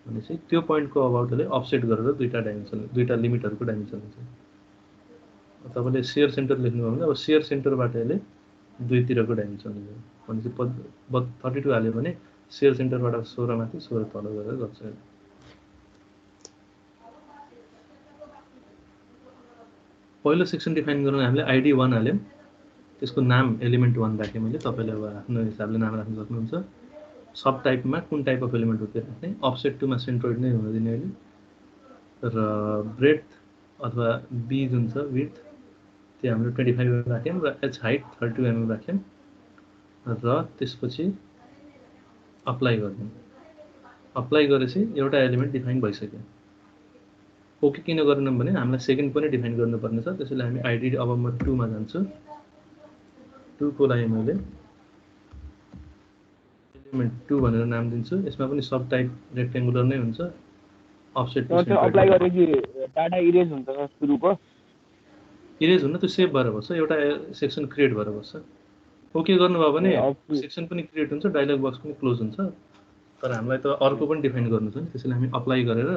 भनेपछि त्यो पोइन्टको अबाउटले अफसेट गरेर दुईटा डाइमेन्सन दुईटा लिमिटहरूको डाइमेन्सन हुन्छ। तपाईँले सेयर सेन्टर लेख्नुभयो भने अब सेयर सेन्टरबाट यसले दुईतिरको डाइमेन्सन हुन्छ भनेपछि 32 हाल्यो भने सेयर सेन्टरबाट 16 माथि 16 तल गरेर गर्छ। पहिलो सेक्सन डिफाइन गर्न हामीले आइडी 1 हाल्यौँ, त्यसको नाम एलिमेन्ट 1 राखेँ मैले। तपाईँले अब आफ्नो हिसाबले नाम राख्न सक्नुहुन्छ। सब टाइपमा कुन टाइप अफ एलिमेन्ट हो त्यो राख्ने, अफसेट 2 मा सेन्ट्रोइड नै हुन दिने अहिले, र ब्रेड्थ अथवा बी जुन छ विड्थ त्यो हामीले 25 mm राख्यौँ र एच हाइट 32 mm राख्यौँ र त्यसपछि अप्लाई गर्यौँ। अप्लाई गरेपछि एउटा एलिमेन्ट डिफाइन भइसक्यो। ओके किन गरेनौँ भने हामीलाई सेकेन्ड पनि डिफाइन गर्नुपर्ने छ, त्यसैले हामी आइडी अब म 2 मा जान्छु। 2 को लागि मैले एलिमेन्ट 2 भनेर नाम दिन्छु। यसमा पनि सब टाइप रेक्टेङ्गुलर नै हुन्छ। अफसेट त्यो अप्लाई गरेपछि डाटा इरेज हुन्छ सर सुरुको? इरेज हुन त्यो सेभ भएर बस्छ, एउटा सेक्सन क्रिएट भएर बस्छ। ओके गर्नुभयो भने सेक्सन पनि क्रिएट हुन्छ, डायलग बक्स पनि क्लोज हुन्छ। तर हामीलाई त अर्को पनि डिफाइन गर्नु छ नि, त्यसैले हामी अप्लाई गरेर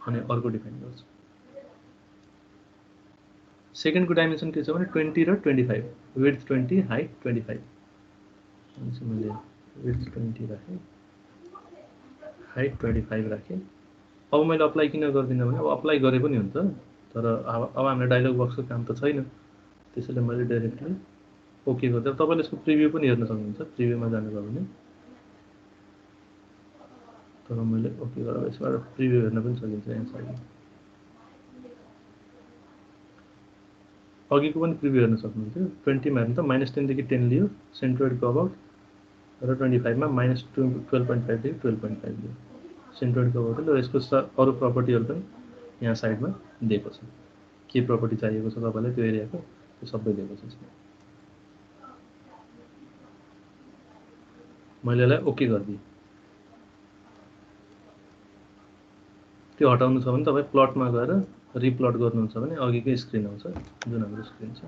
अनि अर्को डिफाइन गर्छौँ। सेकेन्डको डाइमेन्सन के छ भने 20 र 25, विड्थ 20 हाइट 25। मैले विड्थ 20 राखेँ, हाइट 25 राखेँ। अब मैले अप्लाई किन गर्दिनँ भने अब अप्लाई गरे पनि हुन्छ, तर अब हामीलाई डायलग बक्सको काम त छैन, त्यसैले मैले डाइरेक्टली ओके गर्दा। तपाईँले यसको प्रिभ्यू पनि हेर्न सक्नुहुन्छ प्रिभ्यूमा जानुभयो भने। तर मैले ओके गरेर यसबाट प्रिभ्यू हेर्न पनि सकिन्छ यहाँ साइडमा। अघिको पनि प्रिभ्यू हेर्न सक्नुहुन्थ्यो। 20 मा हेर्नु त -10 देखि 10 लियो सेन्ट्रोइडको अबाउट, र 25 मा -12.5 देखि 12.5 लियो सेन्ट्रोइडको अबाउट। र यसको अरू प्रपर्टीहरू पनि यहाँ साइडमा दिएको छ, के प्रपर्टी चाहिएको छ तपाईँलाई त्यो एरियाको त्यो सबै दिएको छ। मैले यसलाई ओके गरिदिएँ। त्यो हटाउनु छ भने तपाईँ प्लटमा गएर रिप्लट गर्नुहुन्छ भने अघिकै स्क्रिन आउँछ जुन हाम्रो स्क्रिन छ।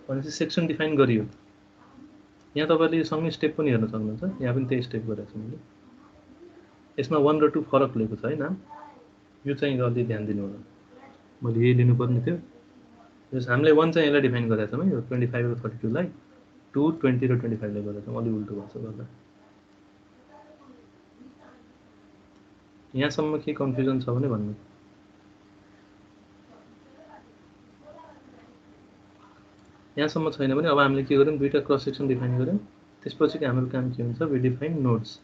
भनेपछि सेक्सन डिफाइन गरियो। यहाँ तपाईँले सँगै स्टेप पनि हेर्न सक्नुहुन्छ, यहाँ पनि त्यही स्टेप गरेको छु मैले। यसमा 1 र 2 फरक लिएको छ है नाम, यो चाहिँ अलि ध्यान दिनु होला। मैले यही लिनुपर्ने थियो। हामीले 1 चाहिँ यसलाई डिफाइन गरेका छौँ है, यो 25 र 32 लाई, 2, 20 र 25 लाई गरेका छौँ। अलि उल्टो भएको छ गर्दा। यहाँसम्म के कन्फ्युजन छ भने भन्नु। यहाँसम्म छैन भने अब हामीले के गर्यौँ, दुईटा क्रस सेक्सन डिफाइन गर्यौँ। त्यसपछि हाम्रो काम के हुन्छ, वी डिफाइन नोड्स।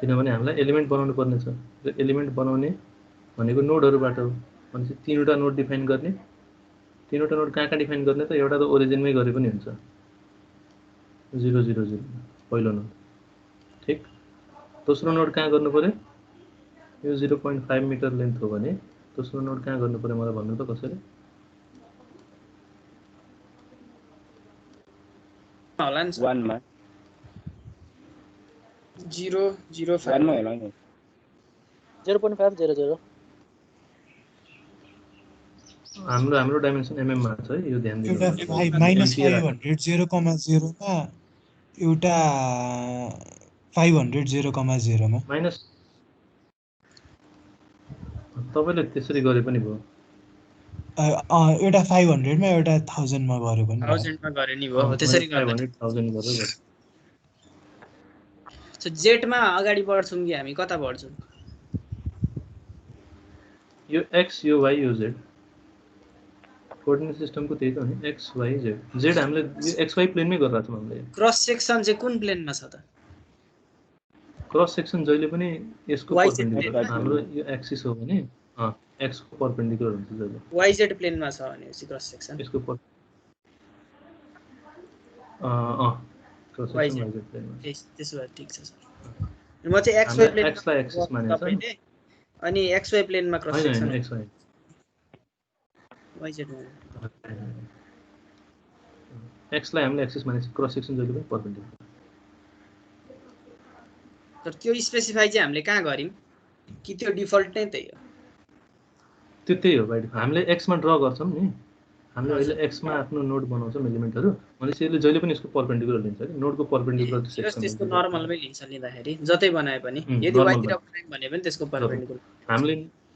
किनभने हामीलाई एलिमेन्ट बनाउनु पर्ने छ र एलिमेन्ट बनाउने भनेको नोडहरूबाट हो। भनेपछि 3वटा नोड डिफाइन गर्ने। 3वटा नोड कहाँ डिफाइन गर्ने त, एउटा त ओरिजिनमै गरे पनि हुन्छ 0 0 0 पहिलो नोड, ठिक। दोस्रो नोड कहाँ गर्नु पर्यो, यो 0.5 मिटर लेन्थ हो भने दोस्रो नोड कहाँ गर्नु पर्यो मलाई भन्नु त कसैले। होला नि 1 मा 0 0 5 1 मा होला नि 0.5 0 0 हाम्रो डाइमेन्सन एमएम मा छ है, यो ध्यान दिनु। एउटा -500 0,0 मा एउटा 500 0,0 मा माइनस तपाईले त्यसरी गरे पनि भयो। एउटा 500 मा एउटा 1000 मा गरे पनि 1000 मा गरे नि भयो। त्यसरी गर्दा 500,000 गरेर सो जेट मा अगाडि बढ्छौं कि हामी कता बढ्छौं? यो एक्स यो वाइ यो जेड कोअर्डिनेट सिस्टमको त्यही त हो नि, एक्स वाइ जेड। जेड हामीले यो एक्स वाइ प्लेनमै गरिरहेको छौँ हामीले। क्रस सेक्सन चाहिँ कुन प्लेनमा छ त? क्रस सेक्सन जहिले पनि यसको YZ परपेन्डिकुलर, हाम्रो यो एक्सिस हो भने एक्स को परपेन्डिकुलर हुन्छ जहिले। वाइजेड प्लेनमा छ भनेपछि क्रस सेक्सन यसको क्रस सेक्सन वाइजेड प्लेनमा। त्यसो भए ठीक छ सर। म चाहिँ एक्स वाइ प्लेनमा एक्स लाई एक्सिस मानेछ अनि एक्स वाइ प्लेनमा cross section X Y YZ X लाई हामीले एक्सिस मानेछ, क्रस सेक्सन जहिले पनि परपेन्डिकुलर। तर त्यो स्पेसिफाई चाहिँ हामीले कहाँ गर्यौं कि त्यो डिफल्ट नै त्यही हो? त्यो त्यही हो भाइ। हामीले एक्स मा ड्रा गर्छौं नि, हामीले अहिले एक्समा आफ्नो नोड बनाउँछौँ एलिमेन्टहरू भनेपछि यसले जहिले पनि यसको पर्पेन्डिकुलर लिन्छ कि नोडको पर्पेन्डिकुलर सेक्सन त्यसको नर्मलमै लिन्छ लिँदाखेरि जतै बनाए पनि यदि normal वाइतिर बनायौँ भने पनि त्यसको पर्पेन्डिकुलर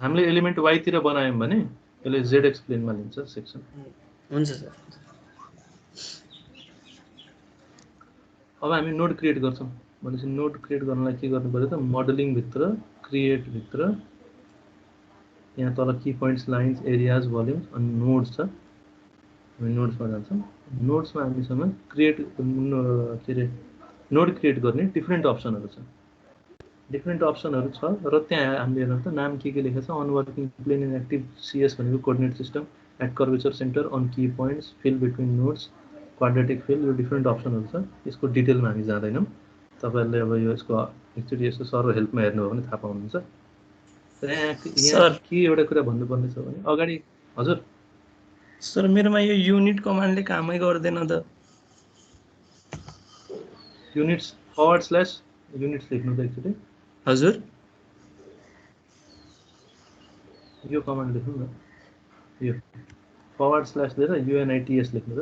हामीले एलिमेन्ट वाइतिर बनायौँ भने यसले जेड एक्स प्लेनमा लिन्छ सेक्सन हुन्छ सर अब हामी नोड क्रिएट गर्छौँ भनेपछि नोड क्रिएट गर्नलाई के गर्नु पर्यो त मोडलिङभित्र क्रिएटभित्र यहाँ तल की पोइन्ट्स लाइन्स एरियाज भोल्युम्स अनि नोड्स छ हामी नोड्समा जान्छौँ नोड्समा हामीसँग क्रिएट के अरे नोड क्रिएट गर्ने डिफ्रेन्ट अप्सनहरू छ र त्यहाँ हामीले हेर्नु त नाम के लेखेको छ unworking plane and active CS भनेको coordinate system at curvature center on key points fill between nodes quadratic fill यो डिफ्रेन्ट अप्सनहरू छ यसको डिटेलमा हामी जाँदैनौँ तपाईँहरूले अब यो यसको एकचोटि यसको सर्भर हेल्पमा हेर्नुभयो भने थाहा पाउनुहुन्छ यहाँ के एउटा कुरा भन्नुपर्ने छ भने अगाडि हजुर सर मेरोमा यो युनिट कमान्डले कामै गर्दैन त युनिट्स / युनिट्स लेख्नु त एकचोटि हजुर यो कमान्ड लेख्नु न यो / लिएर UNITS लेख्नु त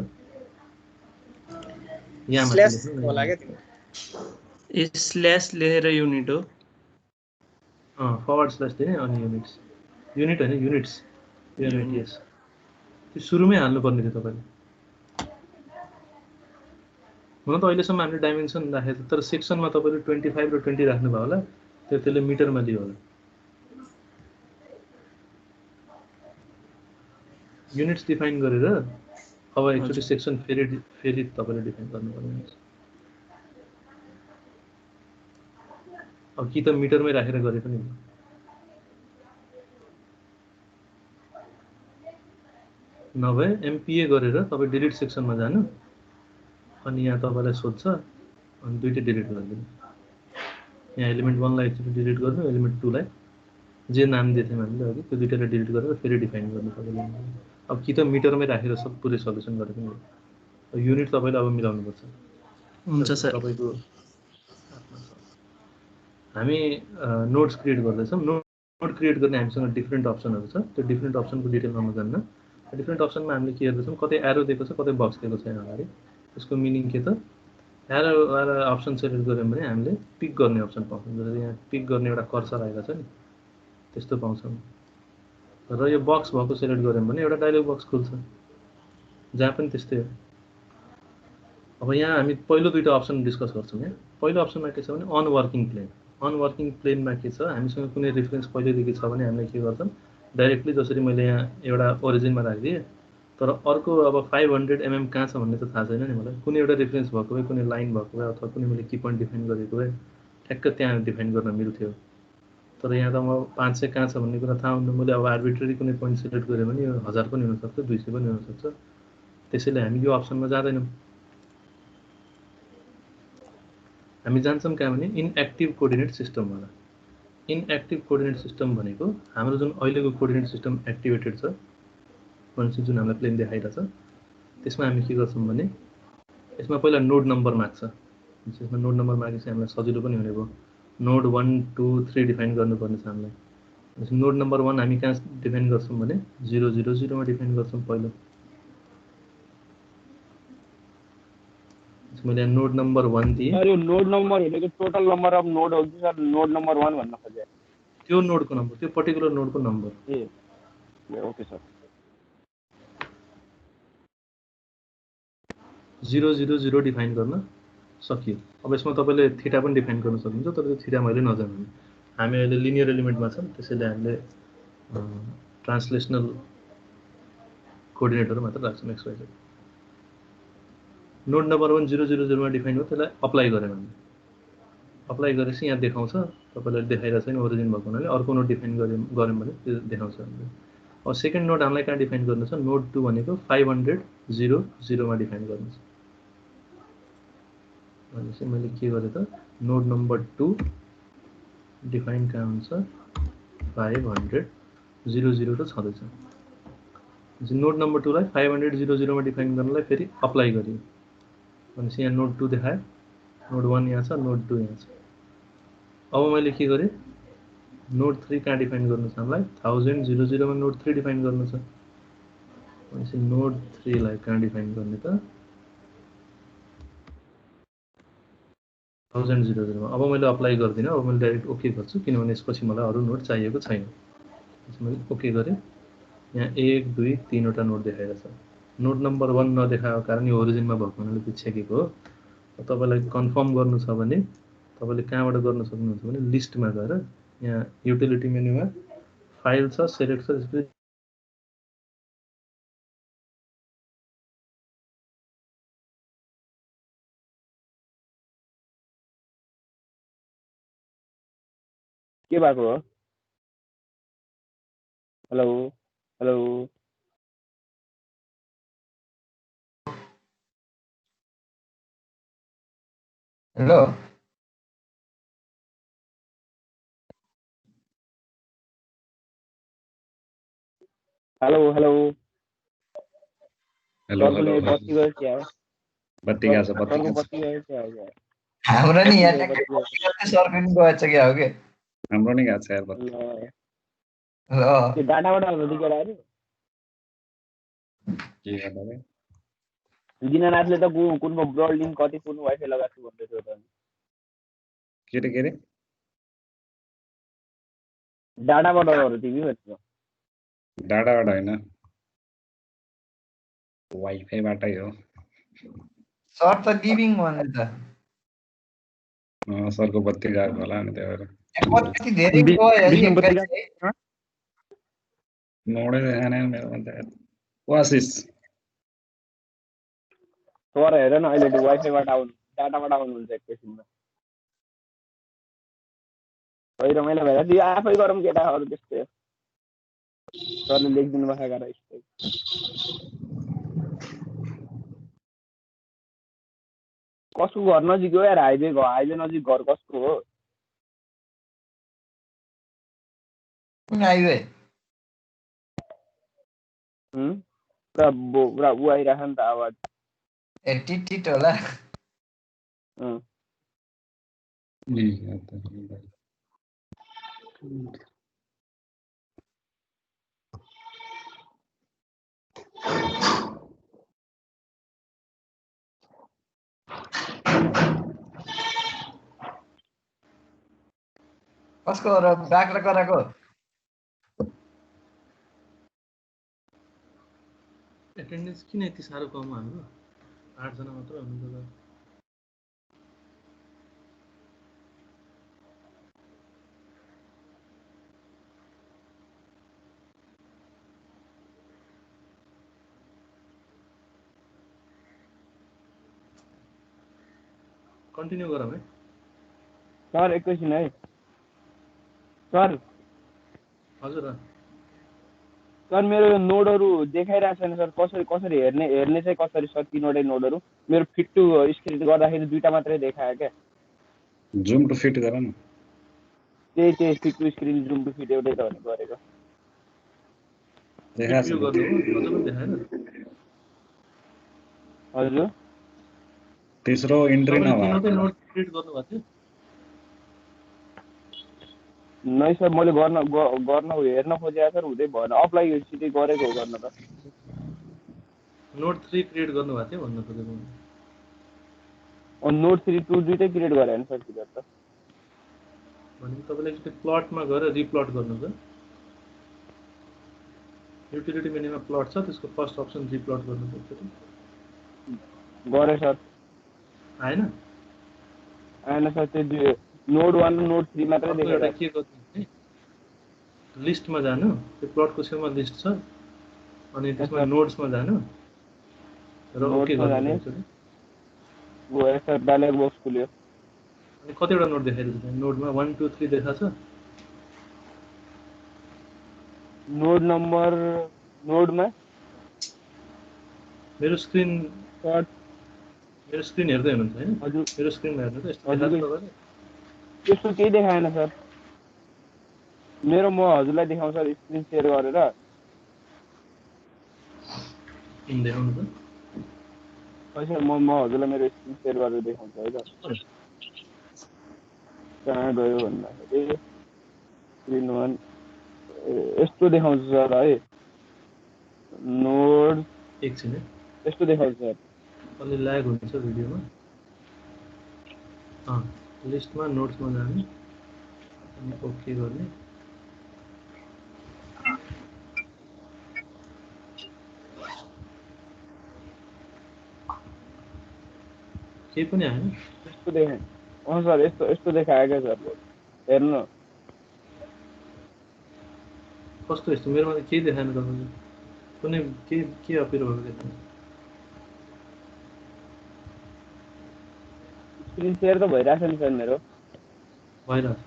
यहाँ स्ल्यास होला के त्यो ए स्ल्यास लेखेर युनिट हो / दिने अनि युनिट्स युनिट होइन युनिट्स UNITS त्यो सुरुमै हाल्नुपर्ने थियो तपाईँले हुन त अहिलेसम्म हामीले डाइमेन्सन राखेको थियो तर सेक्सनमा तपाईँले 25 र 20 राख्नुभयो होला त्यसले मिटरमा लियो होला युनिट्स डिफाइन गरेर अब एकचोटि सेक्सन फेरि तपाईँले डिफाइन गर्नुपर्ने हुन्छ अब कि त मिटरमै राखेर गरे पनि नभए MPA गरेर तपाईँ डिलिट सेक्सनमा जानु अनि यहाँ तपाईँलाई सोध्छ अनि दुईटै डिलिट गरिदिनु यहाँ एलिमेन्ट 1 लाई एकचोटि डिलिट गर्नु एलिमेन्ट 2 लाई जे नाम दिएको थियौँ हामीले अघि त्यो दुईटैलाई डिलिट गरेर फेरि डिफाइन गर्नु तपाईँले अब कि त मिटरमै राखेर सब पुरै सल्युसन गरे पनि युनिट तपाईँले अब मिलाउनुपर्छ हुन्छ सर तपाईँको हामी नोट्स क्रिएट गर्दैछौँ नोट क्रिएट गर्ने हामीसँग डिफ्रेन्ट अप्सनहरू छ त्यो डिफ्रेन्ट अप्सनको डिटेलमा म जान्न डिफ्रेन्ट अप्सनमा हामीले के हेर्दैछौँ कतै एरो दिएको छ कतै बक्स दिएको छैन अगाडि त्यसको मिनिङ के त एरो अप्सन सेलेक्ट गऱ्यौँ भने हामीले पिक गर्ने अप्सन पाउँछौँ जस्तै यहाँ पिक गर्ने एउटा कर्सर आएको छ नि त्यस्तो पाउँछौँ र यो बक्स भएको सेलेक्ट गऱ्यौँ भने एउटा डायलग बक्स खुल्छ जहाँ पनि त्यस्तै हो अब यहाँ हामी पहिलो दुईवटा अप्सन डिस्कस गर्छौँ यहाँ पहिलो अप्सनमा के छ भने अनवर्किङ प्लेनमा के छ हामीसँग कुनै रेफरेन्स पहिल्यैदेखि छ भने हामीले के गर्छौँ डाइरेक्टली जसरी मैले यहाँ एउटा ओरिजिनमा राखिदिएँ तर अर्को अब 500 mm कहाँ छ भन्ने त थाहा छैन नि मलाई कुनै एउटा रेफरेन्स भएको भए कुनै लाइन भएको भए अथवा कुनै मैले की पोइन्ट डिफाइन गरेको भए ठ्याक्क त्यहाँ डिफाइन गर्न मिल्थ्यो तर यहाँ त म 500 कहाँ छ भन्ने कुरा थाहा हुनु मैले अब आर्बिट्रेरी कुनै पोइन्ट सिलेक्ट गरेँ भने यो 1000 पनि हुनसक्छ 200 पनि हुनसक्छ त्यसैले हामी यो अप्सनमा जाँदैनौँ हामी जान्छौँ कहाँ भने इनएक्टिभ कोअर्डिनेट सिस्टमबाट इनएक्टिभ कोअर्डिनेट सिस्टम भनेको हाम्रो जुन अहिलेको कोअर्डिनेट सिस्टम एक्टिभेटेड छ भनेपछि जुन हामीलाई प्लेन देखाइरहेछ त्यसमा हामी के गर्छौँ भने यसमा पहिला नोड नम्बर माग्छ यसमा नोड नम्बर मागेपछि हामीलाई सजिलो पनि हुने भयो नोड 1 2 3 डिफाइन गर्नुपर्ने छ हामीलाई नोड नम्बर 1 हामी कहाँ डिफाइन गर्छौँ भने 0 0 0 मा डिफाइन गर्छौँ पहिलो मैले नोड नम्बर 1 दिएँ यो नोड नम्बर भनेको टोटल नम्बर अफ नोड हो कि सर नोड नम्बर 1 भन्न खोजे त्यो नोडको नम्बर त्यो पर्टिकुलर नोडको नम्बर ए ओके सर 0 0 0 डिफाइन गर्न सकियो अब यसमा तपाईँले थीटा पनि डिफाइन गर्न सक्नुहुन्छ तर त्यो थीटा मैले नजान्नु हामी अहिले लिनियर एलिमेन्टमा छौँ त्यसैले हामीले ट्रान्सलेसनल कोअर्डिनेटहरू मात्र राख्छौँ X Y Z node number 1 0 0 0 मा डिफाइन हो त्यसलाई अप्लाई गऱ्यौँ हामीले अप्लाई गरेपछि यहाँ देखाउँछ तपाईँलाई देखाइरहेको छैन ओरिजिन भएको हुनाले अर्को नोड डिफाइन गऱ्यौँ भने त्यो देखाउँछ हामीले अब सेकेन्ड नोड हामीलाई कहाँ डिफाइन गर्नु छ नोड 2 भनेको 500 0 0 मा डिफाइन गर्नु छ भनेपछि मैले के गरेँ त नोड नम्बर 2 डिफाइन कहाँ हुन्छ 500 0 0 त छँदैछ नोड नम्बर 2 लाई 500 0 0 मा डिफाइन गर्नलाई फेरि अप्लाई गरियो भनेपछि यहाँ नोड 2 देखायो नोड 1 यहाँ छ नोड 2 यहाँ छ अब मैले के गरेँ नोड 3 कहाँ डिफाइन गर्नु छ हामीलाई 1000 0 0 मा नोड 3 डिफाइन गर्नु छ भनेपछि नोड 3 लाई कहाँ डिफाइन गर्ने त 1000 मा। अब मैले अप्लाई गर्दिनँ, अब मैले डाइरेक्ट ओके गर्छु किनभने यसपछि मलाई अरू नोड चाहिएको छैन। त्यसपछि मैले ओके गरेँ। यहाँ 1 2 3 वटा नोड देखाइरहेछ। नोड नम्बर 1 नदेखाएको कारण यो ओरिजिनमा भएको हुनाले त्यो छेकेको हो। तपाईलाई कन्फर्म गर्नु छ भने तपाईले कहाँबाट गर्न सक्नुहुन्छ भने लिस्टमा गएर यहाँ युटिलिटी मेनुमा फाइल छ, सेलेक्ट छ, त्यसपछि के भएको हो? Hello hello hello hello hello hello सरको हेलो नि बत्ती गयो क्या हो? बत्ती गएको छ, बत्ती सरको गएको छ। बत्ती गयो क्या हो क्या? हाम्रो नि यहाँ बत्ती गयो। ट्याक्कै सरको नि गएछ क्या हो के हाम्रो नि गएको छ यार बत्ती। ल, ल त्यो डाटाबाट आउँछ केटाहरू। के गर्दा रे? दिनानाथले त कुनको ब्रडलिङ कति कुन वाइफाई लगाएको छु भन्दै थियो त। के रे के रे? डाटाबाट अरू तिमी भन्छ। डाटाबाट होइन, वाइफाईबाटै हो। सर त लिभिङ भने त सरको बत्ती गएको होला नि त्यही भएर। कति धेरै गयो विष्णु बत्ती एक्काइस है। गएको? नोडै देखाएन यार मेरोमा त यार। ओआसिस तर हेर न अहिले त्यो वाइफाईबाट आउनु डाटाबाट आउनुहुन्छ एकैछिनमा। खै रमाइलो भएर त्यो आफै गरौँ केटाहरू त्यस्तै हो। सरले लेखिदिनु भएको गाह्रो यस्तै। कसको घर नजिक हो यार? हाइवे नजिक घर कसको हो? कुन हाइवे पुरा ऊ आइरहेको नि त आवाज। ए टिट होला। कसको र बाख्रा कराको एटेन्डेन्स किन यति साह्रो कम हाम्रो? 8 जना मात्र हुनुहुन्छ त। कन्टिन्यू गरौँ है। सर एकैछिन है सर। हजुर सर मेरो यो नोडहरू देखाइरहेको छैन सर। कसरी हेर्ने चाहिँ कसरी सर? 3वटै नोडहरू मेरो फिट टु स्क्रिन गर्दाखेरि 2टा मात्रै देखायो क्या। जुम टु फिट गर न। त्यही fit to screen zoom to fit एउटै त भने गरेको। रिभ्यू गर्नु हो अझ पनि देखाएन। हजुर तेस्रो इन्ट्री तपाईले नभएको तीनवटै थियो। नोट क्रिएट गर्नुभएको थियो? नै सर मैले गर्न हेर्न खोजेको सर हुँदै भएन। अप्लाई सिधै गरेको हो गर्न त। नोट 3 क्रिएट गर्नुभएको थियो भन्न खोजेको। नोट 3 2 दुइटै क्रिएट गरे होइन सर किन त? भने तपाईले एकचोटि प्लटमा गएर रिप्लट गर्नुहोस् है। युटिलिटी मेनुमा प्लट छ, त्यसको फर्स्ट अप्सन रिप्लट गर्नुहोस् एकचोटि। गरे सर। आएन? आएन सर। त्यो नोड 1 र नोड 3 मात्रै अर्को एउटा देखाइरहेको के गर्नु भने लिस्टमा जानु, त्यो प्लटको छेउमा लिस्ट छ अनि त्यसमा नोड्समा जानु र ओके नोड्समा जाने। गर्नु एकचोटि। गयो सर। डायलग बक्स खुल्यो। अनि कतिवटा नोड देखाइरहेछ? नोडमा 1 2 3 देखाछ। नोड नम्बर नोडमा मेरो स्क्रिन सर हेर्दै हुनुहुन्छ हैन? हजुर मेरो स्क्रिनमा हेर्नु त यस्तो हजुर देखाछ तपाईले। त्यस्तो केही देखाएन सर मेरो। म हजुरलाई देखाउँछु सर स्क्रिन सेयर गरेर। देखाउनु त। है सर म हजुरलाई मेरो स्क्रिन सेयर गरेर देखाउँछु है त। कहाँ गयो भन्दाखेरि स्क्रिन 1 यस्तो देखाउँछु सर है। नोड एकछिन है यस्तो देखाउँछ सर। अलि ल्याग हुन्छ भिडियोमा। लिस्टमा नोट्समा जाने अनि ओके गर्ने। केही पनि आएन। यस्तो देखाए सर, यस्तो देखायो क्या सर, हेर्नु न। कस्तो यस्तो? मेरोमा त केही देखाएन तपाईँले। कुनै के अपियर भएको देखाएन। स्क्रिन सेयर त भइरहेछ नि सर मेरो। भइरहेछ।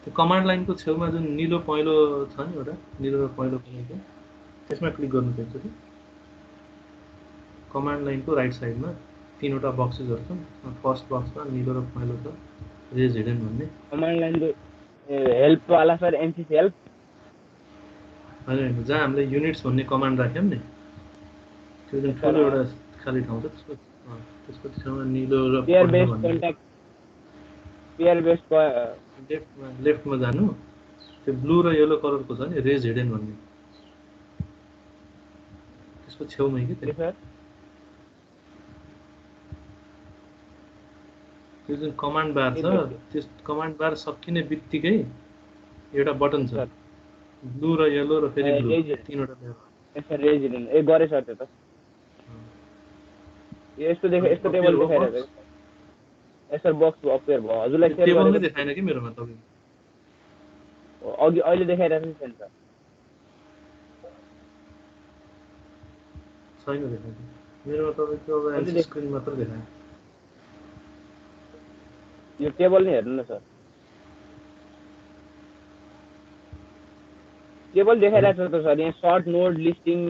त्यो कमान्ड लाइनको छेउमा जुन निलो पहेँलो छ नि एउटा, निलो र पहेँलो कलरको, त्यसमा क्लिक गर्नु पर्छ कि कमान्ड लाइनको राइट साइडमा 3वटा बक्सेसहरू छन्। फर्स्ट बक्समा निलो र पहेँलो छ, रेज हिडन भन्ने। कमान्ड लाइनको हेल्प वाला सर, एमसीसी हेल्प होइन, जहाँ हामीले युनिट्स भन्ने कमान्ड राख्यौँ नि, त्यो जुन ठुलो एउटा खाली ठाउँ छ, त्यसको छेउमा निलो र पेयर पहेँलो बेस्ड भन्ने कन्ट्याक्ट, पेयर बेस्ड लेफ्टमा जानु। त्यो ब्लू र येलो कलरको छ नि, रेज हिडन भन्ने, त्यसको छेउमै कि त्यो सर। त्यो जुन कमान्ड बार छ, त्यस कमान्ड बार सकिने बित्तिकै एउटा बटन छ, ब्लू र येलो र फेरि ब्लू, 3वटा रेज हिडन ए गरे सर। त्यो त यस्तो टेबल देखाइरहेको छ सर। बक्स अपेयर भयो हजुरलाई सेयर टेबल नै देखाएन कि मेरोमा तपाईँको। अघि अहिले देखाइरहेको छ नि सर। छैन देखाएको मेरोमा। तपाईँको अब एलसी स्क्रिन मात्र देखायो। यो टेबल नै हेर्नु न सर। टेबल देखाइरहेको छ त सर। यहाँ sort node listing,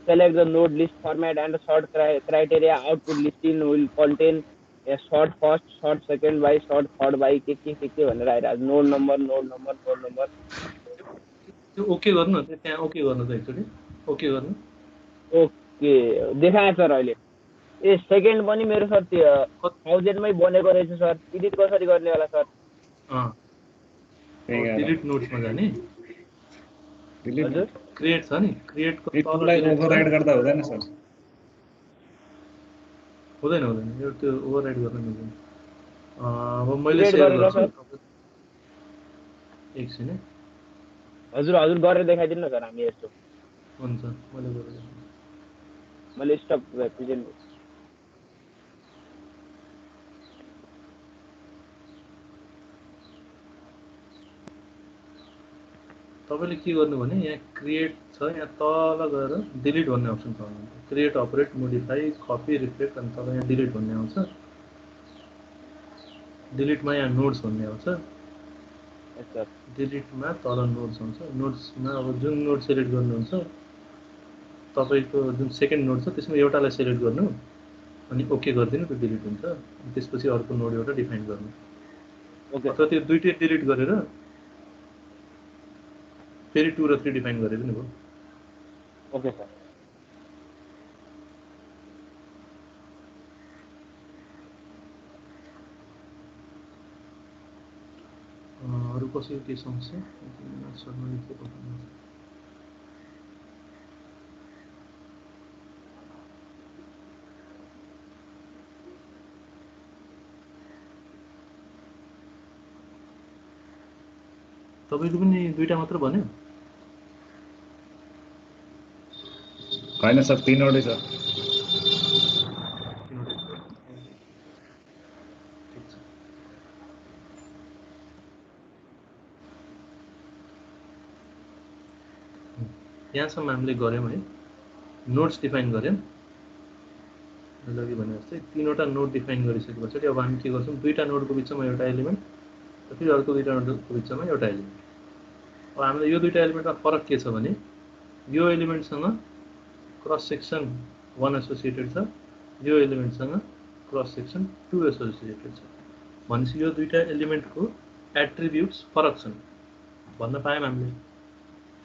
select the node list format and sort criteria. Output listing will contain a sort first, sort second by, sort third by के भनेर आइरहेको छ। Node number. त्यो ओके गर्नु न, त्यहाँ ओके गर्नु त एकचोटि। ओके गर्नु। ओके देखाएछ सर अहिले। ए सेकेन्ड पनि मेरो सर 1000 मै बनेको रहेछ सर। एडिट कसरी गर्ने होला सर? डिलिट नोट्समा जाने। हजुर क्रिएट छ नि, क्रिएटको तललाई ओभरराइड गर्दा हुँदैन सर? हुँदैन यो त्यो ओभरराइड गर्न मिल्दैन। अब मैले सेयर गर्छु एकछिन है। हजुर गरेर देखाइदिनु न सर, हामी यस्तो हुन्छ। मैले स्टप प्रेजेन्ट तपाईँले के गर्नु भने यहाँ क्रिएट छ, यहाँ तल गएर डिलिट भन्ने अप्सन छ। Create, operate, modify, copy, reflect, अनि तल यहाँ डिलिट भन्ने आउँछ। डिलिटमा यहाँ नोड्स भन्ने आउँछ। डिलिटमा तल नोड्स आउँछ। नोड्समा अब जुन नोड सेलेक्ट गर्नुहुन्छ, तपाईँको जुन सेकेन्ड नोड छ त्यसमा एउटालाई सेलेक्ट गर्नु अनि ओके गरिदिनु, त्यो डिलिट हुन्छ। त्यसपछि अर्को नोड एउटा डिफाइन गर्नु। अथवा त्यो दुईटै डिलिट गरेर फेरि 2 र 3 डिफाइन गरे पनि भयो। Okay sir. अरू कसैको के समस्या? तपाईँको पनि दुईटा मात्र भन्यो? होइन सर, 3वटै छ। यहाँसम्म हामीले गऱ्यौँ है। नोड्स डिफाइन गऱ्यौँ मैले अघि भने जस्तै। 3वटा नोड डिफाइन गरिसकेपछि अब हामी के गर्छौँ, दुईटा नोडको बिचमा एउटा एलिमेन्ट र फेरि अर्को दुईटा नोडको बिचमा एउटा एलिमेन्ट। अब हामीलाई यो दुईटा एलिमेन्टमा फरक के छ भने, यो एलिमेन्टसँग क्रस सेक्सन 1 एसोसिएटेड छ, यो एलिमेन्टसँग क्रस सेक्सन 2 एसोसिएटेड छ। भनेपछि यो दुईटा एलिमेन्टको एट्रिब्युट्स फरक छन् भन्न पायौँ हामीले।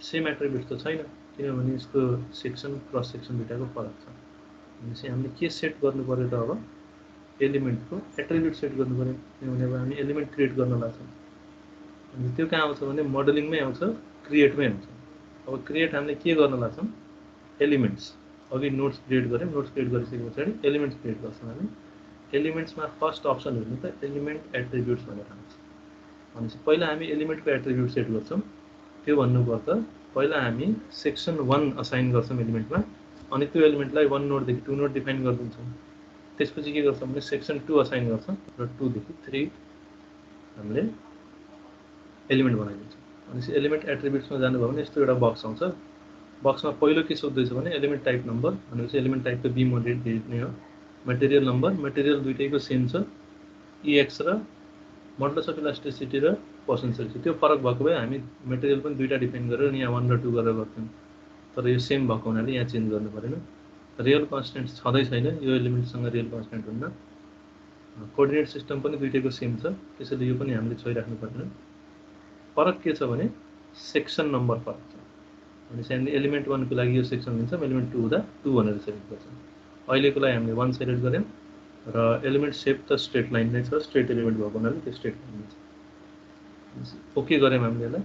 सेम एट्रिब्युट्स त छैन, किनभने यसको सेक्सन क्रस सेक्सन दुईटाको फरक छ। भनेपछि हामीले के सेट गर्नु पर्यो त? अब एलिमेन्टको एट्रिब्युट सेट गर्नु पर्यो। किनभने अब हामी एलिमेन्ट क्रिएट गर्न लाग्छौँ। अनि त्यो कहाँ आउँछ भने मोडलिङमै आउँछ, क्रिएटमै आउँछ। अब क्रिएट हामीले के गर्न लाग्छौँ? एलिमेन्ट्स अघि नोट्स क्रिएट गऱ्यौँ, नोट्स क्रिएट गरिसके पछाडि एलिमेन्ट्स क्रिएट गर्छौँ हामी। एलिमेन्ट्समा फर्स्ट अप्सन हेर्नु त एलिमेन्ट एट्रिब्युट्स भनेर आउँछ। भनेपछि पहिला हामी एलिमेन्टको एट्रिब्युट सेट गर्छौँ। त्यो भन्नुपर्दा पहिला हामी सेक्सन 1 असाइन गर्छौँ एलिमेन्टमा, अनि त्यो एलिमेन्टलाई 1 नोडदेखि 2 नोड डिफाइन गरिदिन्छौँ। त्यसपछि के गर्छौँ भने सेक्सन 2 असाइन गर्छौँ र 2 देखि 3 हामीले एलिमेन्ट बनाइदिन्छौँ। भनेपछि एलिमेन्ट एट्रिब्युट्समा जानुभयो भने यस्तो एउटा बक्स आउँछ। बक्समा पहिलो के सोध्दैछ भने एलिमेन्ट टाइप नम्बर, भनेपछि एलिमेन्ट टाइपको बी मोडेल दिने हो। मटेरियल नम्बर, मटेरियल दुइटैको सेम छ, EX र मोडुलस अफ इलास्टिसिटी र पर्सेन्टेज। त्यो फरक भएको भए हामी मटेरियल पनि दुईटा डिफाइन गरेर यहाँ 1 र 2 गरेर गर्थ्यौँ, तर यो सेम भएको हुनाले यहाँ चेन्ज गर्नु परेन। रियल कन्स्टेन्ट छँदै छैन, यो एलिमेन्टसँग रियल कन्स्टेन्ट हुन्न। कोअर्डिनेट सिस्टम पनि दुईटैको सेम छ, त्यसैले यो पनि हामीले छोइराख्नु पर्दैन। फरक के छ भने सेक्सन नम्बर फरक छ। भनेपछि हामीले एलिमेन्ट 1 को लागि यो सेक्सन लिन्छौँ, एलिमेन्ट 2 हुँदा 2 भनेर सेलेक्ट गर्छौँ। अहिलेको लागि हामीले 1 सेलेक्ट गऱ्यौँ र एलिमेन्ट सेप त स्ट्रेट लाइन नै छ, स्ट्रेट एलिमेन्ट भएको हुनाले त्यो स्ट्रेट लाइन छ। ओके गऱ्यौँ हामीले यसलाई।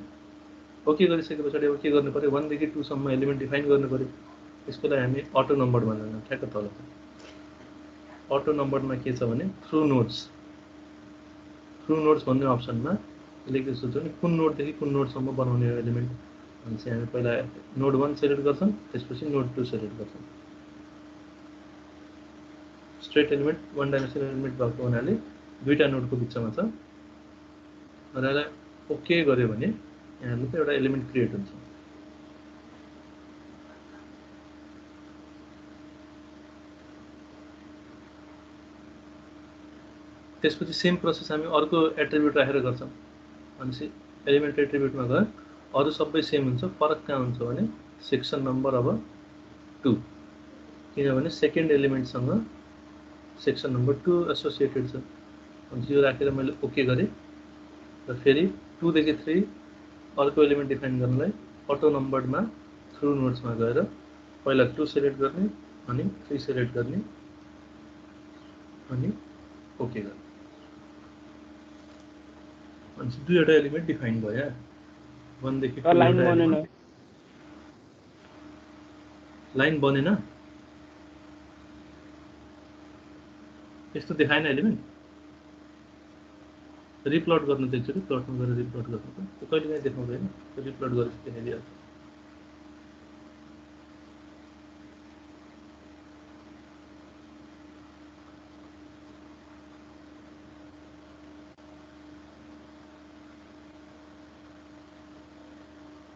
ओके गरिसके पछाडि अब के गर्नु पर्यो, 1 देखि 2 सम्म एलिमेन्ट डिफाइन गर्नु पर्यो। त्यसको लागि हामी अटो नम्बर भनेर ठ्याक्क तल छ। अटो नम्बरमा के छ भने थ्रु नोड्स भन्ने अप्सनमा लेख्दै सोध्छौँ नि कुन नोडदेखि कुन नोडसम्म बनाउने हो एलिमेन्ट। भनेपछि हामी पहिला नोड 1 सेलेक्ट गर्छौँ, त्यसपछि नोड 2 सेलेक्ट गर्छौँ। स्ट्रेट एलिमेन्ट 1 डाइमेन्सनल एलिमेन्ट भएको हुनाले दुईटा नोडको बिचमा छ। र यसलाई ओके गर्यो भने यहाँले त एउटा एलिमेन्ट क्रिएट हुन्छ। त्यसपछि सेम प्रोसेस हामी अर्को एट्रिब्युट राखेर गर्छौँ। भनेपछि एलिमेन्ट एट्रिब्युटमा गयो, अरू सबै सेम हुन्छ, फरक कहाँ हुन्छ भने सेक्सन नम्बर अब 2, किनभने सेकेन्ड एलिमेन्टसँग सेक्सन नम्बर 2 एसोसिएटेड छ। भनेपछि यो राखेर मैले ओके गरेँ र फेरि 2 देखि 3 अर्को एलिमेन्ट डिफाइन गर्नलाई अटो नम्बरमा थ्रु नोड्समा गएर पहिला 2 सेलेक्ट गर्ने, अनि 3 सेलेक्ट गर्ने, अनि ओके गर्ने। भनेपछि दुईवटा एलिमेन्ट डिफाइन भयो। 1 देखि 2 लाइन बनेन, लाइन बनेन, यस्तो देखाएन एलिमेन्ट। रिप्लट गर्नु त एकचोटि प्लटमा गएर रिप्लट गर्नु त, त्यो कहिले काहीँ देखाउँदैन, त्यो रिप्लट गरेपछि देखाइदिइहाल्छ।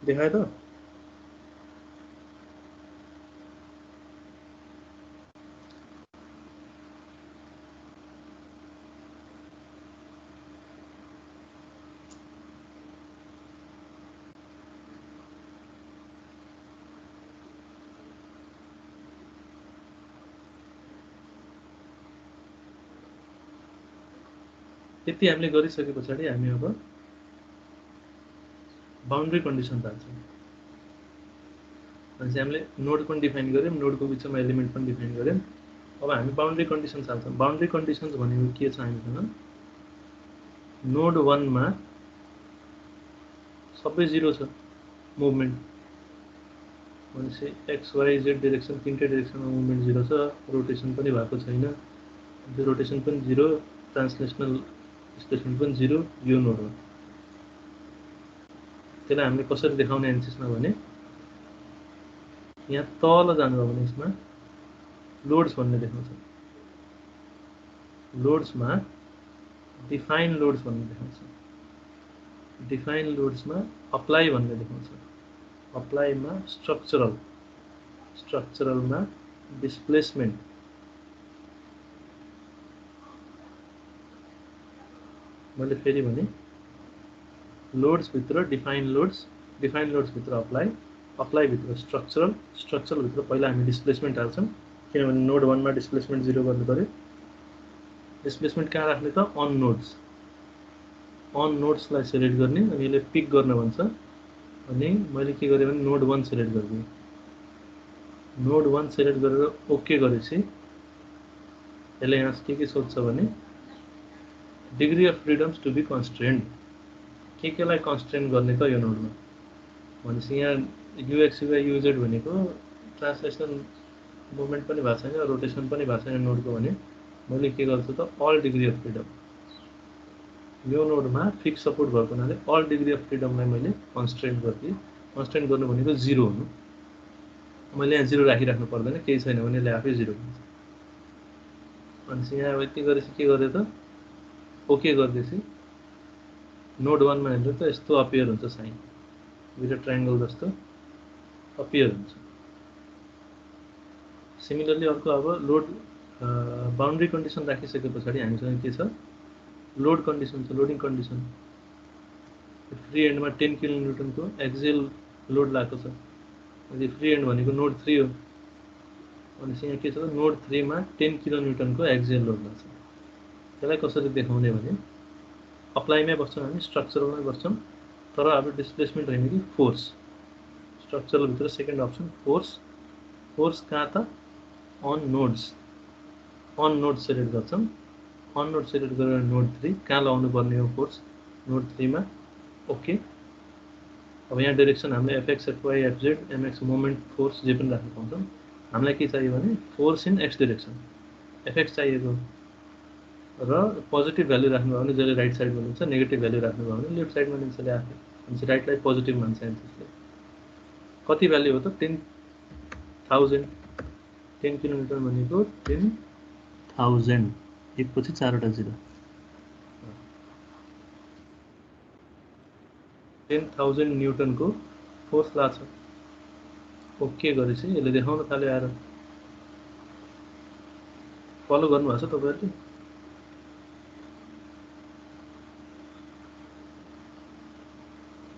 देखायो त? यति हामीले गरिसके पछाडि हामी अब बाउन्ड्री कन्डिसन हाल्छौँ। भनेपछि हामीले नोड पनि डिफाइन गऱ्यौँ, नोडको बिचमा एलिमेन्ट पनि डिफाइन गऱ्यौँ। अब हामी बाउन्ड्री कन्डिसन्स हाल्छौँ। बाउन्ड्री कन्डिसन्स भनेको के छ हामीसँग, नोड 1 मा सबै 0 छ मुभमेन्ट। भनेपछि एक्स वाई जेड डिरेक्सन तीनटै डिरेक्सनमा मुभमेन्ट 0 छ, रोटेसन पनि भएको छैन, त्यो रोटेसन पनि 0, ट्रान्सलेसनल डिस्प्लेसमेन्ट पनि 0, यो नोड हो। त्यसलाई हामीले कसरी देखाउने एन्सिसमा भने यहाँ तल जानुभयो भने यसमा लोड्स भन्ने देखाउँछ। लोड्समा डिफाइन लोड्स भन्ने देखाउँछ। डिफाइन लोड्समा अप्लाई भन्ने देखाउँछ। अप्लाईमा स्ट्रक्चरलमा डिस्प्लेसमेन्ट, मैले फेरि भने लोड्स भित्र डिफाइन लोड्स भित्र अप्लाई भित्र स्ट्रक्चरल भित्र पहिला हामी डिस्प्लेसमेन्ट हाल्छौँ, किनभने नोड 1 मा डिस्प्लेसमेन्ट 0 गर्नु पर्यो। डिस्प्लेसमेन्ट कहाँ राख्ने त, अन नोड्सलाई सेलेक्ट गर्ने, अनि यसले पिक गर्न भन्छ। अनि मैले के गरेँ भने नोड 1 सेलेक्ट गरिदिएँ। नोड 1 सेलेक्ट गरेर ओके गरेपछि यसले यहाँ के सोध्छ भने degree of freedoms to be constrained, केलाई कन्स्ट्रेन्ट गर्ने त यो नोडमा। भनेपछि यहाँ UX UI UZ भनेको ट्रान्सलेसनल मुभमेन्ट पनि भएको छैन, रोटेसन पनि भएको छैन नोडको भने मैले के गर्छु त अल डिग्री अफ फ्रिडम, यो नोडमा फिक्स सपोर्ट भएको हुनाले अल डिग्री अफ फ्रिडमलाई मैले कन्स्ट्रेन्ट गरिदिएँ। कन्स्ट्रेन्ट गर्नु भनेको 0 हुनु, मैले यहाँ 0 राखिराख्नु पर्दैन, केही छैन भने यसले आफै 0 हुन्छ। अनि यहाँ यति गरेपछि के गर्यो त ओके गर्दैछु, नोड 1 मा हेर्नु त यस्तो अपियर हुन्छ, साइन दुईटा ट्रायंगल जस्तो अपियर हुन्छ। सिमिलरली अर्को अब लोड बाउन्ड्री कन्डिसन राखिसके पछाडि हामीसँग के छ, लोड कन्डिसन छ, लोडिङ कन्डिसन। फ्री एन्डमा 10 किलोन्युटन को एक्सियल लोड लागेको छ, अनि फ्री एन्ड भनेको नोड 3 हो। अनि यहाँ के छ, नोड 3 मा 10 किलोन्युटन को एक्सियल लोड लाग्छ। त्यसलाई कसरी देखाउने भने अप्लाईमै बस्छौँ हामी, स्ट्रक्चरलमै बस्छौँ, तर अब डिस्प्लेसमेन्ट होइन कि फोर्स। स्ट्रक्चरल भित्र सेकेन्ड अप्सन फोर्स। फोर्स कहाँ त on nodes, on node select गर्छौँ। अन नोड सेलेक्ट गरेर नोड 3 कहाँ लगाउनु पर्ने हो फोर्स, नोड 3 मा। ओके, अब यहाँ डाइरेक्सन हामीले FX, FY, FZ, MX moment force जे पनि राख्न पाउँछौँ। हामीलाई के चाहियो भने force in X direction, FX चाहिएको, र पोजिटिभ भ्यालु राख्नुभयो भने जसले राइट साइडमा लिन्छ, नेगेटिभ भ्यालु राख्नुभयो भने लेफ्ट साइडमा लिन्छ आफै। अनि राइटलाई पोजिटिभ मान्छ एन्सरले। कति भ्यालु हो त 10,000, 10 किलोमिटर भनेको 10,000, एक पछि 4वटा 0, 10,000 न्युटन को फोर्स लाग्छ। ओके गरेपछि यसले देखाउन थाल्यो आएर। फलो गर्नुभएको छ तपाईहरुले?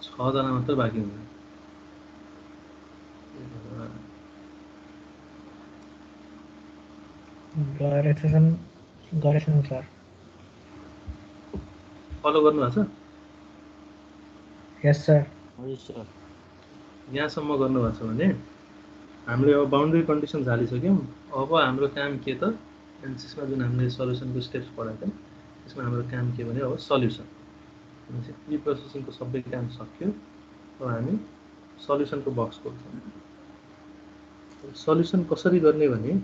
छ जना मात्र बाँकी हुन्छ। गरेछन् सर। फलो गर्नुभएको छ? यस सर। यहाँसम्म गर्नुभएको छ भने हामीले अब बाउन्ड्री कन्डिसन हालिसक्यौँ। अब हाम्रो काम के त, एनसिसमा जुन हामीले सल्युसनको स्टेप्स पढाएको थियौँ त्यसमा हाम्रो काम के भने अब सल्युसन। प्री प्रोसेसिङको सबै काम सक्यो। अब हामी सल्युसनको बक्स खोल्छौँ। सल्युसन कसरी गर्ने भने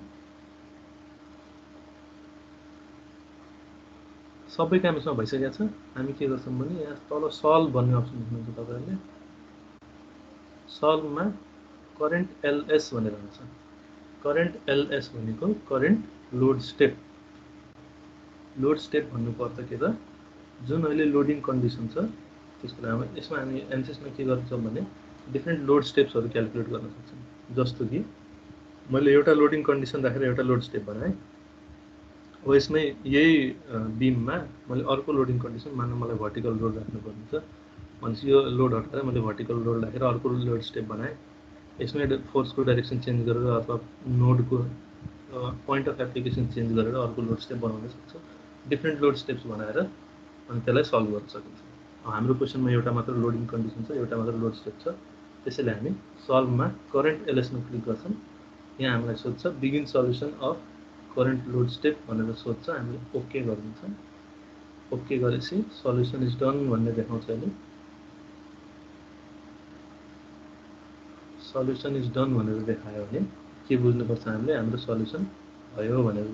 सबै काम यसमा भइसकेको छ। हामी के गर्छौँ भने यहाँ तल सल्भ भन्ने अप्सन देख्नुहुन्छ तपाईहरुले। सल्भमा करेन्ट एलएस भनेर हुन्छ। करेन्ट एलएस भनेको current load step. Load step भन्नुपर्छ के त, जुन अहिले लोडिङ कन्डिसन छ त्यसको नाम। यसमा हामी एनसिसमा के गर्छौँ भने डिफ्रेन्ट लोड स्टेप्सहरू क्याल्कुलेट गर्न सक्छौँ। जस्तो कि मैले एउटा लोडिङ कन्डिसन राखेर एउटा लोड स्टेप बनाएँ। अब यसमै यही बिममा मैले अर्को लोडिङ कन्डिसन, मान्नु मलाई भर्टिकल लोड राख्नुपर्ने छ, भनेपछि यो लोड हटाएर मैले भर्टिकल लोड राखेर अर्को लोड स्टेप बनाएँ। यसमै फोर्सको डाइरेक्सन चेन्ज गरेर अथवा नोडको पोइन्ट अफ एप्लिकेसन चेन्ज गरेर अर्को लोड स्टेप बनाउन सक्छौँ। डिफ्रेन्ट लोड स्टेप्स बनाएर अनि त्यसलाई सल्भ गर्न सकिन्छ। हाम्रो क्वेसनमा एउटा मात्र लोडिङ कन्डिसन छ, एउटा मात्र लोड स्टेप छ। त्यसैले हामी सल्भमा करेन्ट एलएसमा क्लिक गर्छौँ। यहाँ हामीलाई सोध्छ begin solution of current load step भनेर सोध्छ। हामीले ओके गरिदिन्छौँ। ओके गरेपछि सल्युसन इज डन भन्ने देखाउँछ अहिले। सल्युसन इज डन भनेर देखायो भने के बुझ्नुपर्छ हामीले, हाम्रो सल्युसन भयो भनेर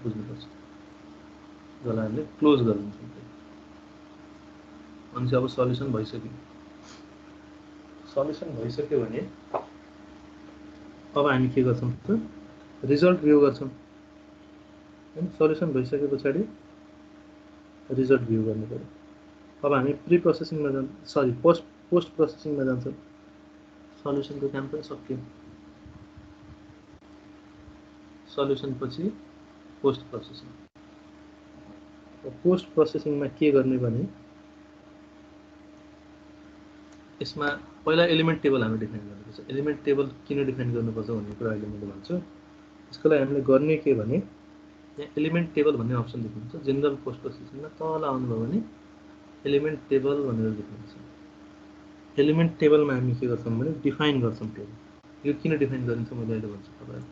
बुझ्नुपर्छ। जसलाई हामीले क्लोज गरिदिन्छौँ। अनि अब सल्युसन भइसक्यो। सल्युसन भइसक्यो भने अब हामी के गर्छौँ त, रिजल्ट भ्यू गर्छौँ। सल्युसन भइसके पछाडि रिजल्ट भ्यू गर्नु पर्यो। अब हामी प्री प्रोसेसिङमा पोस्ट प्रोसेसिङमा जान्छौँ। सल्युसनको काम पनि सक्यो। सल्युसन पछि पोस्ट प्रोसेसिङ। पोस्ट प्रोसेसिङमा के गर्ने भने यसमा पहिला एलिमेन्ट टेबल हामी डिफाइन गर्नुपर्छ। एलिमेन्ट टेबल किन डिफाइन गर्नुपर्छ भन्ने कुरा अहिले मैले भन्छु। यसको लागि हामीले गर्ने के भने यहाँ एलिमेन्ट टेबल भन्ने अप्सन देख्नुहुन्छ। जेनरल पोस्ट प्रोसेसिङमा तल आउनुभयो भने एलिमेन्ट टेबल भनेर देख्नुहुन्छ। एलिमेन्ट टेबलमा हामी के गर्छौँ भने डिफाइन गर्छौँ टेबल। यो किन डिफाइन गरिन्छ मैले अहिले भन्छु तपाईहरुलाई।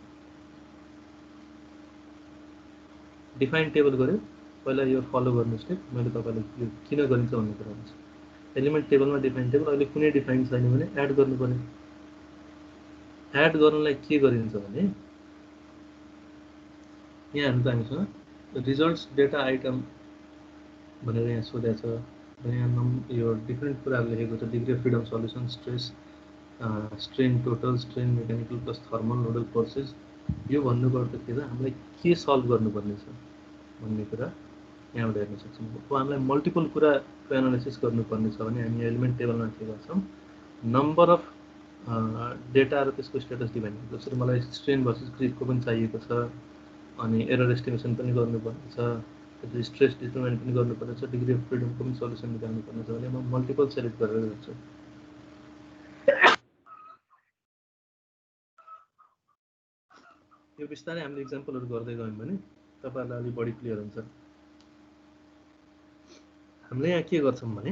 डिफाइन टेबल गर्यो पहिला यो फलो गर्नु स्टेप। मैले तपाईलाई यो किन गरिन्छ भन्ने कुरा भन्छु। एलिमेन्ट टेबलमा डिफाइन टेबल अहिले कुनै डिफाइन छैन भने एड गर्नुपर्ने। एड गर्नलाई के गरिन्छ भने यहाँ हेर्नु त हामीसँग रिजल्ट्स डेटा आइटम भनेर यहाँ सोधेको छ र यहाँ यो डिफ्रेन्ट कुराहरू लेखेको छ degree of freedom solution stress strain total strain mechanical plus thermal nodal forces यो भन्नुपर्दाखेरि हामीलाई के सल्भ गर्नुपर्ने छ भन्ने कुरा यहाँबाट हेर्न सक्छौँ। अब हामीलाई मल्टिपल कुराको एनालाइसिस गर्नुपर्ने छ भने हामी एलिमेन्ट टेबलमा के गर्छौँ नम्बर अफ डेटा र त्यसको स्टेटस डिफाइन गर्छ। जसरी मलाई स्ट्रेन भर्सेस क्रिपको पनि चाहिएको छ अनि एरर एस्टिमेसन पनि गर्नुपर्ने छ त्यसपछि स्ट्रेस डिटरमाइन पनि गर्नुपर्ने छ डिग्री अफ फ्रिडमको पनि सल्युसन निकाल्नुपर्ने छ भने म मल्टिपल सेलेक्ट गरेर गर्छु। यो बिस्तारै हामीले इक्जाम्पलहरू गर्दै गयौँ भने तपाईँहरूलाई अलिक बढी क्लियर हुन्छ। हामीले यहाँ के गर्छौँ भने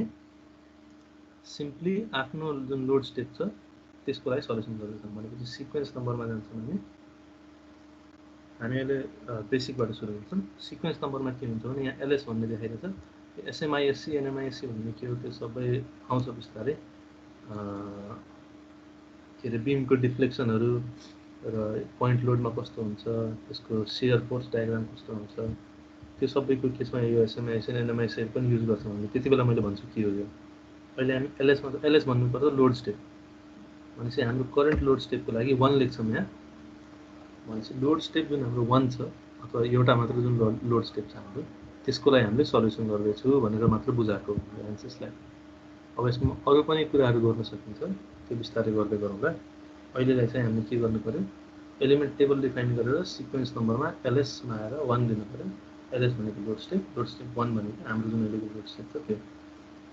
सिम्पली आफ्नो जुन लोड स्टेप छ त्यसको लागि सल्युसन गर्दैछौँ भनेपछि सिक्वेन्स नम्बरमा जान्छौँ भने हामी अहिले बेसिकबाट सुरु गर्छौँ। सिक्वेन्स नम्बरमा के हुन्छ भने यहाँ एलएस भन्ने देखाइरहेछ एसएमआइएससी एनएमआइएससी भन्ने के हो त्यो सबै आउँछ बिस्तारै के अरे बिमको डिफ्लेक्सनहरू र पोइन्ट लोडमा कस्तो हुन्छ त्यसको सियर फोर्स डायग्राम कस्तो हुन्छ त्यो सबैको केसमा यो एसएमआइएससी एनएमआइएससी पनि युज गर्छौँ भने त्यति बेला मैले भन्छु के हो यो। अहिले हामी एलएस भन्नुपर्छ लोड स्टेप भनेपछि हाम्रो करेन्ट लोड स्टेपको लागि 1 लेख्छौँ यहाँ भनेपछि लोड स्टेप जुन हाम्रो 1 छ अथवा एउटा मात्र जुन लोड स्टेप छ हाम्रो त्यसको लागि हामीले सल्युसन गर्दैछु भनेर मात्र बुझाएको एन्सर्सलाई। अब यसमा अरू पनि कुराहरू गर्न सकिन्छ त्यो बिस्तारै गर्दै गरौँला। अहिलेलाई चाहिँ हामीले के गर्नु पर्यो एलिमेन्ट टेबल डिफाइन गरेर सिक्वेन्स नम्बरमा एलएसमा आएर 1 दिनु पर्यो। एलएस भनेको लोड स्टेप 1 भनेको हाम्रो जुन अहिलेको लोड स्टेप छ त्यो।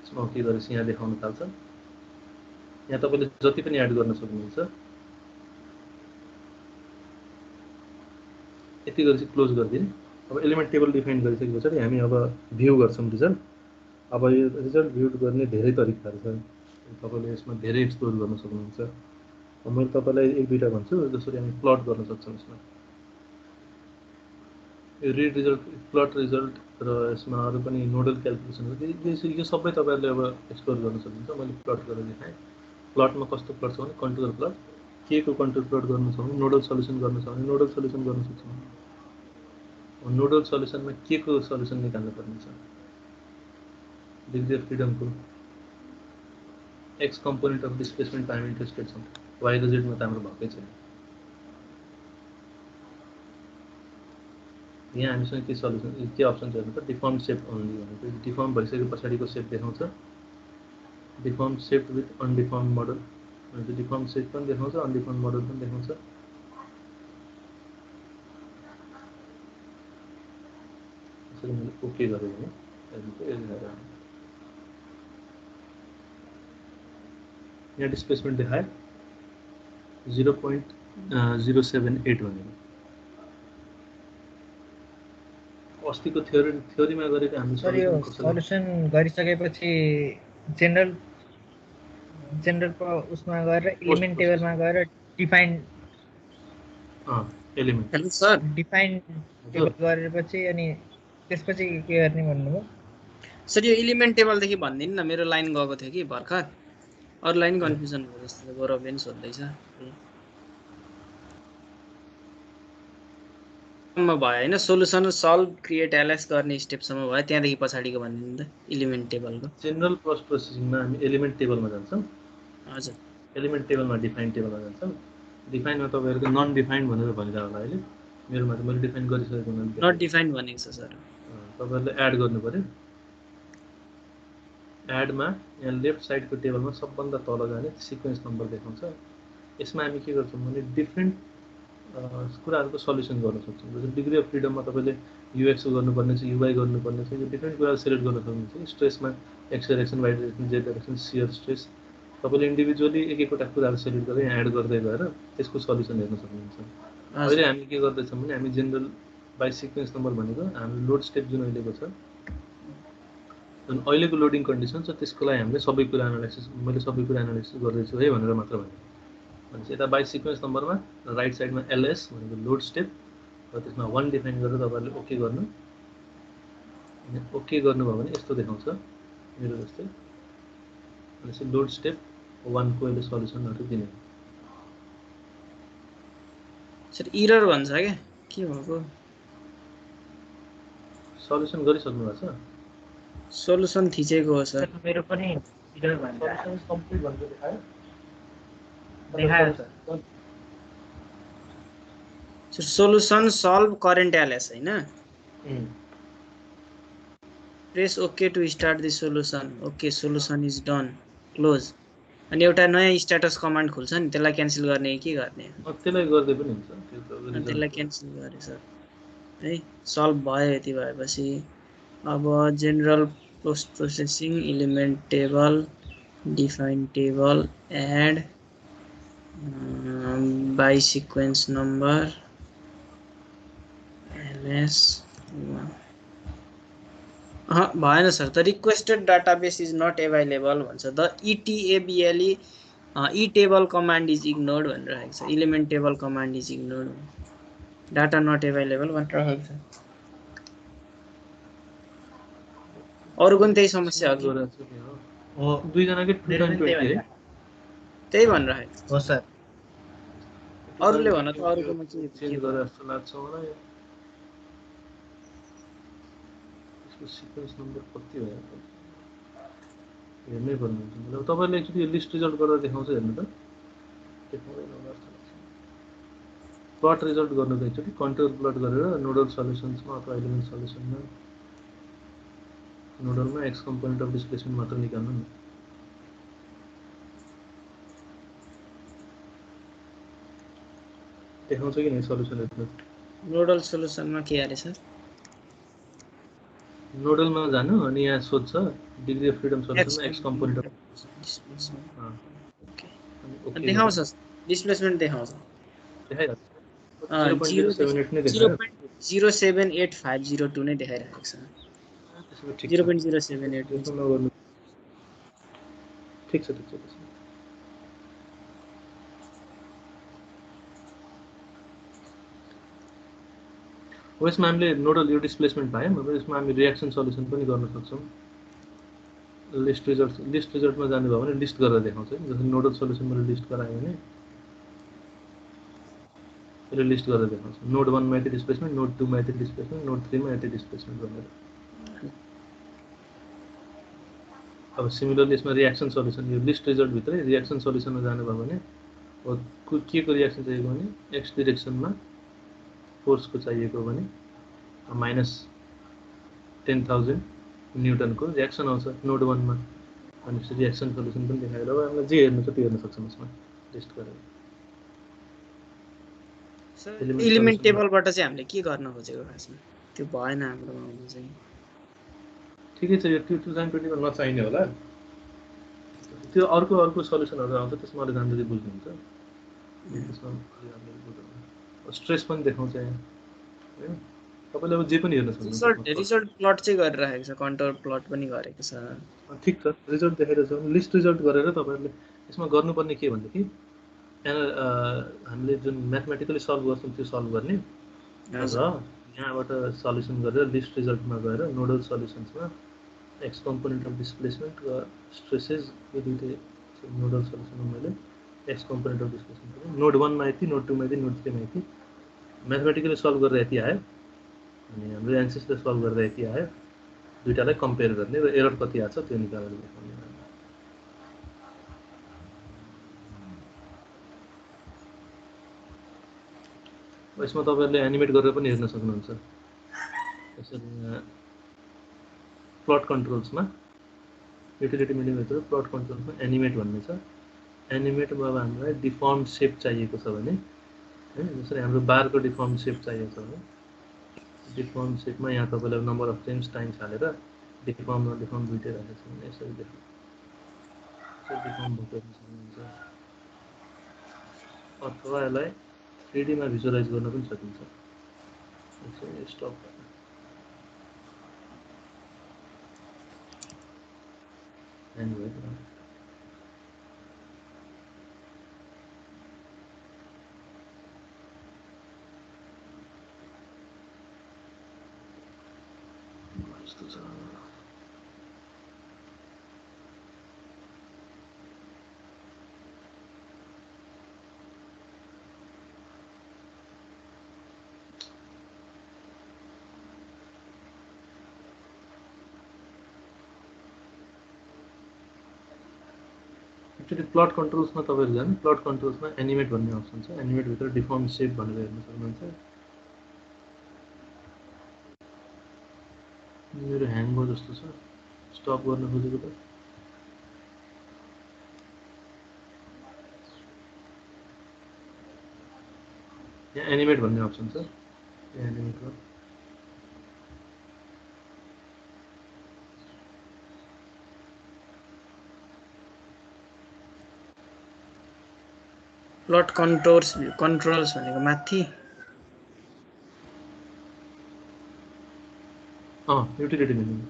यसमा के गरेपछि यहाँ देखाउन थाल्छ यहाँ तपाईँले जति पनि एड गर्न सक्नुहुन्छ यति गरेपछि क्लोज गरिदिने। अब एलिमेन्ट टेबल डिफाइन गरिसके पछाडि हामी अब भ्यू गर्छौँ रिजल्ट। अब यो रिजल्ट भ्यू गर्ने धेरै तरिकाहरू छ तपाईँले यसमा धेरै एक्सप्लोर गर्न सक्नुहुन्छ। मैले तपाईँलाई एक दुईवटा भन्छु जसरी हामी प्लट गर्न सक्छौँ यसमा यो रिड रिजल्ट प्लट रिजल्ट र यसमा अरू पनि नोडल क्यालकुलेसन यो सबै तपाईँहरूले अब एक्सप्लोर गर्न सक्नुहुन्छ। मैले प्लट गरेर देखाएँ। प्लटमा कस्तो प्लट छ भने कन्टुर प्लट के को कन्टुर प्लट गर्नु छ भने नोडल सल्युसन गर्नु छ भने नोडल सल्युसन गर्न सक्छौँ। नोडल सल्युसनमा के को सल्युसन निकाल्नु पर्ने छ डिग्री अफ फ्रिडमको X component of displacement time interested छौँ वाइ र जेडमा त हाम्रो भएकै छैन। यहाँ हामीसँग के सल्युसन के अप्सन छ भने डिफर्म सेप ओन्ली भनेको डिफर्म भइसके पछाडिको सेप देखाउँछ डिफर्म सेप विथ अनडिफर्म मोडल भनेको डिफर्म सेप पनि देखाउँछ अनडिफर्म मोडल पनि देखाउँछ। यसरी मैले ओके गरेँ भने यहाँ डिस्प्लेसमेन्ट देखाए 0.078 भनेको अस्तिको थ्योरीमा गरेको हामी सल्युसन गरिसकेपछि जेनरलको उसमा गएर एलिमेन्ट टेबलमा गएर define element hello sir define table गरेपछि अनि त्यसपछि के गर्ने भन्नुभयो सर यो एलिमेन्ट टेबलदेखि भनिदिनु न मेरो लाइन गएको थियो कि भर्खर अरू लाइन कन्फ्युजन भयो जस्तो गौरवले पनि सोध्दैछ भयो होइन सोल्युसन सल्भ क्रिएट एलएस गर्ने स्टेपसम्म भयो त्यहाँदेखि पछाडिको भनिदिनु त एलिमेन्ट टेबलको जेनरल प्रोसेसिङमा हामी एलिमेन्ट टेबलमा जान्छौँ। हजुर एलिमेन्ट टेबलमा डिफाइन टेबलमा जान्छौँ। डिफाइनमा तपाईँहरूको नन डिफाइन्ड भनेर भनिरहेको होला अहिले मेरोमा त मैले डिफाइन गरिसकेको नट डिफाइन्ड भनेको छ सर तपाईँहरूले एड गर्नु पऱ्यो। एडमा यहाँ लेफ्ट साइडको टेबलमा सबभन्दा तल जाने सिक्वेन्स नम्बर देखाउँछ। यसमा हामी के गर्छौँ भने डिफ्रेन्ट कुराहरूको सल्युसन गर्न सक्छौँ। जस्तै डिग्री अफ फ्रिडममा तपाईँले युएक्स गर्नुपर्ने छ युवाई गर्नुपर्ने छ यो डिफ्रेन्ट कुराहरू सेलेक्ट गर्न सक्नुहुन्छ। स्ट्रेसमा X direction Y direction Z direction shear stress तपाईँले इन्डिभिजुअली एक एकवटा कुराहरू सेलेक्ट गरेर एड गर्दै गएर त्यसको सल्युसन हेर्न सक्नुहुन्छ। अहिले हामी के गर्दैछौँ भने हामी जेनरल बाई सिक्वेन्स नम्बर भनेको हाम्रो लोड स्टेप जुन अहिलेको छ जुन अहिलेको लोडिङ कन्डिसन छ त्यसको लागि हामीले सबै कुरा एनालाइसिस मैले सबै कुरा एनालाइसिस गर्दैछु है भनेर मात्र भने भनेपछि यता बाई सिक्वेन्स नम्बरमा राइट साइडमा एलएस भनेको लोड स्टेप र त्यसमा 1 डिफाइन गरेर तपाईँहरूले ओके गर्नु अनि ओके गर्नुभयो भने यस्तो देखाउँछ मेरो जस्तै भनेपछि लोड स्टेप 1 को अहिले सल्युसनहरू दिने सर इरर भन्छ क्या के भएको सल्युसन गरिसक्नु भएको छ? सोलुसन थिचेको हो सर। मेरो पनि एरर भन्छ। सल्युसन कम्प्लिट भनेको देखायो? देखायो sir. Solution solve current LS हैन? Press okay to start the solution. Okay, solution is done, close. अनि एउटा नयाँ स्ट्याटस कमान्ड खुल्छ नि, त्यसलाई क्यान्सल गर्ने कि गर्ने? त्यसलाई गर्दै पनि हुन्छ त्यो त अनि त्यसलाई क्यान्सल गरे सर है। सल्भ भयो। यति भएपछि अब general post processing, element table, define table, add by sequence number LS भएन sir. The requested database is not available भन्छ। The ETABLE E table command is ignored भनेर राखेको छ। Element table command is ignored, data not available भनेर राखेको छ। अरू पनि त्यही समस्या हो कि? हो, दुईजनाकै टु टाइम 20 है? त्यही भनेर राखेको हो सर। अरूले भन त, अरूकोमा के चेन्ज गरे जस्तो लाग्छ मलाई। यसको सिक्वेन्स नम्बर कति भयो हेर्नै पर्ने हुन्छ। मतलब तपाईँले एकचोटि लिस्ट रिजल्ट गरेर देखाउँछ, हेर्नु त देखाउँदैन होला जस्तो लाग्छ। प्लट रिजल्ट गर्नु त एकचोटि कन्ट्रोल प्लट गरेर नोडल सल्युसन्समा अथवा एलिमेन्ट सल्युसनमा नोडलमा एक्स कम्पोनेन्ट अफ डिस्प्लेसमेन्ट मात्र निकाल्नु नि। देखाउँछ कि नै सल्युसन हेर्नु? नोडल सोलुसनमा के अरे सर? नोडलमा जानु अनि यहाँ सोध्छ डिग्री अफ फ्रिडम सल्युसनमा एक्स कम्पोनेन्ट अफ देखाउँछ डिस्प्लेसमेन्ट देखाउँछ। देखाइरहेको छ 0.078 नै देखायो। 0.07850 नै देखाइरहेको छ। 0.078 ठिक छ। यसमा हामीले नोडल यो डिस्प्लेसमेन्ट पायौँ। अब यसमा हामी रियाक्सन सल्युसन पनि गर्न सक्छौँ। लिस्ट रिजल्टमा जानुभयो भने लिस्ट गरेर देखाउँछ। जस्तै नोडल सल्युसनमा लिस्ट गरायो भने यसले लिस्ट गरेर देखाउँछ। नोड 1 मा यति डिस्प्लेसमेन्ट, नोड 2 मा यति डिस्प्लेसमेन्ट, नोड 3 मा यति डिस्प्लेसमेन्ट भनेर। अब सिमिलरली यसमा रियाक्सन सल्युसन, यो लिस्ट रिजल्टभित्रै रियाक्सन सल्युसनमा जानुभयो भने के को रियाक्सन चाहिएको भने एक्स डिरेक्सनमा फोर्सको चाहिएको भने -10,000 न्युटनको रियाक्सन आउँछ नोड 1 मा। अनि रियाक्सन सल्युसन पनि देखाएर अब हामीलाई जे हेर्नु छ त्यो हेर्न सक्छौँ यसमा लिस्ट गरेर। इलिमेन्ट टेबलबाट चाहिँ हामीले के गर्न खोजेको खासमा? त्यो भएन हाम्रोमा हुनु चाहिँ। ठिकै छ, यो 2020 मा नचाहिने होला। त्यो अर्को सल्युसनहरू आउँछ, त्यसमा अलि राम्ररी बुझ्नुहुन्छ। त्यसमा स्ट्रेस पनि देखाउँछ यहाँ हैन? तपाईले अब जे पनि हेर्न सक्नुहुन्छ। रिजल्ट प्लट चाहिँ गरिरहेको छ, कन्ट्रोल प्लट पनि गरेको छ। ठिक छ, रिजल्ट देखाइरहेछ। लिस्ट रिजल्ट गरेर तपाईहरुले यसमा गर्नुपर्ने के भन्देखि हामीले जुन म्याथमेटिकली सल्भ गर्छौं त्यो सल्भ गर्ने र यहाँबाट सल्युसन गरेर लिस्ट रिजल्टमा गएर नोडल सल्युसन्समा एक्स कम्पोनेन्ट अफ डिस्प्लेसमेन्ट र स्ट्रेसेस यो दुईटै नोडल सल्युसनमा मैले X component of displacement node 1 मा यति, नोड 2 मा यति, नोड 3 मा यति म्याथमेटिकली सल्भ गरेर यति आयो। अनि हाम्रो एन्सेसले सल्भ गर्दा यति आयो। दुईटालाई कम्पेयर गर्ने र एरर कति आछ त्यो निकालेर देखाउने। यसमा तपाईहरुले एनिमेट गरेर पनि हेर्न सक्नुहुन्छ। यसरी प्लट कन्ट्रोल्समा युटिलिटी मेन्युभित्र प्लट कन्ट्रोल्समा एनिमेट भन्ने छ। एनिमेटमा अब हामीलाई डिफर्म्ड सेप चाहिएको छ भने हैन, जसरी हाम्रो बारको डिफर्म्ड सेप चाहिएको छ भने डिफर्म्ड सेपमा यहाँ तपाईलाई नम्बर अफ फ्रेम्स टाइम्स हालेर डिफर्म र डिफर्म दुईटै राखेको छ भने यसरी देखाउँछ। डिफर्म भएको सक्नुहुन्छ अथवा यसलाई 3D मा भिजुअलाइज गर्न पनि सकिन्छ। यसरी स्टप एनिवे यस्तो छ। एक्चुअली प्लट कन्ट्रोल्समा तपाईँहरू जानु प्लट कन्ट्रोल्समा एनिमेट भन्ने अप्सन छ एनिमेटभित्र डिफर्म सेप भनेर हेर्न सक्नुहुन्छ मेरो ह्याङ भयो जस्तो छ स्टप गर्न खोजेको त यहाँ एनिमेट भन्ने अप्सन छ यहाँ एनिमेट हो प्लट कन्ट्रोल्स भनेको माथि युटिलिटी मेन्यु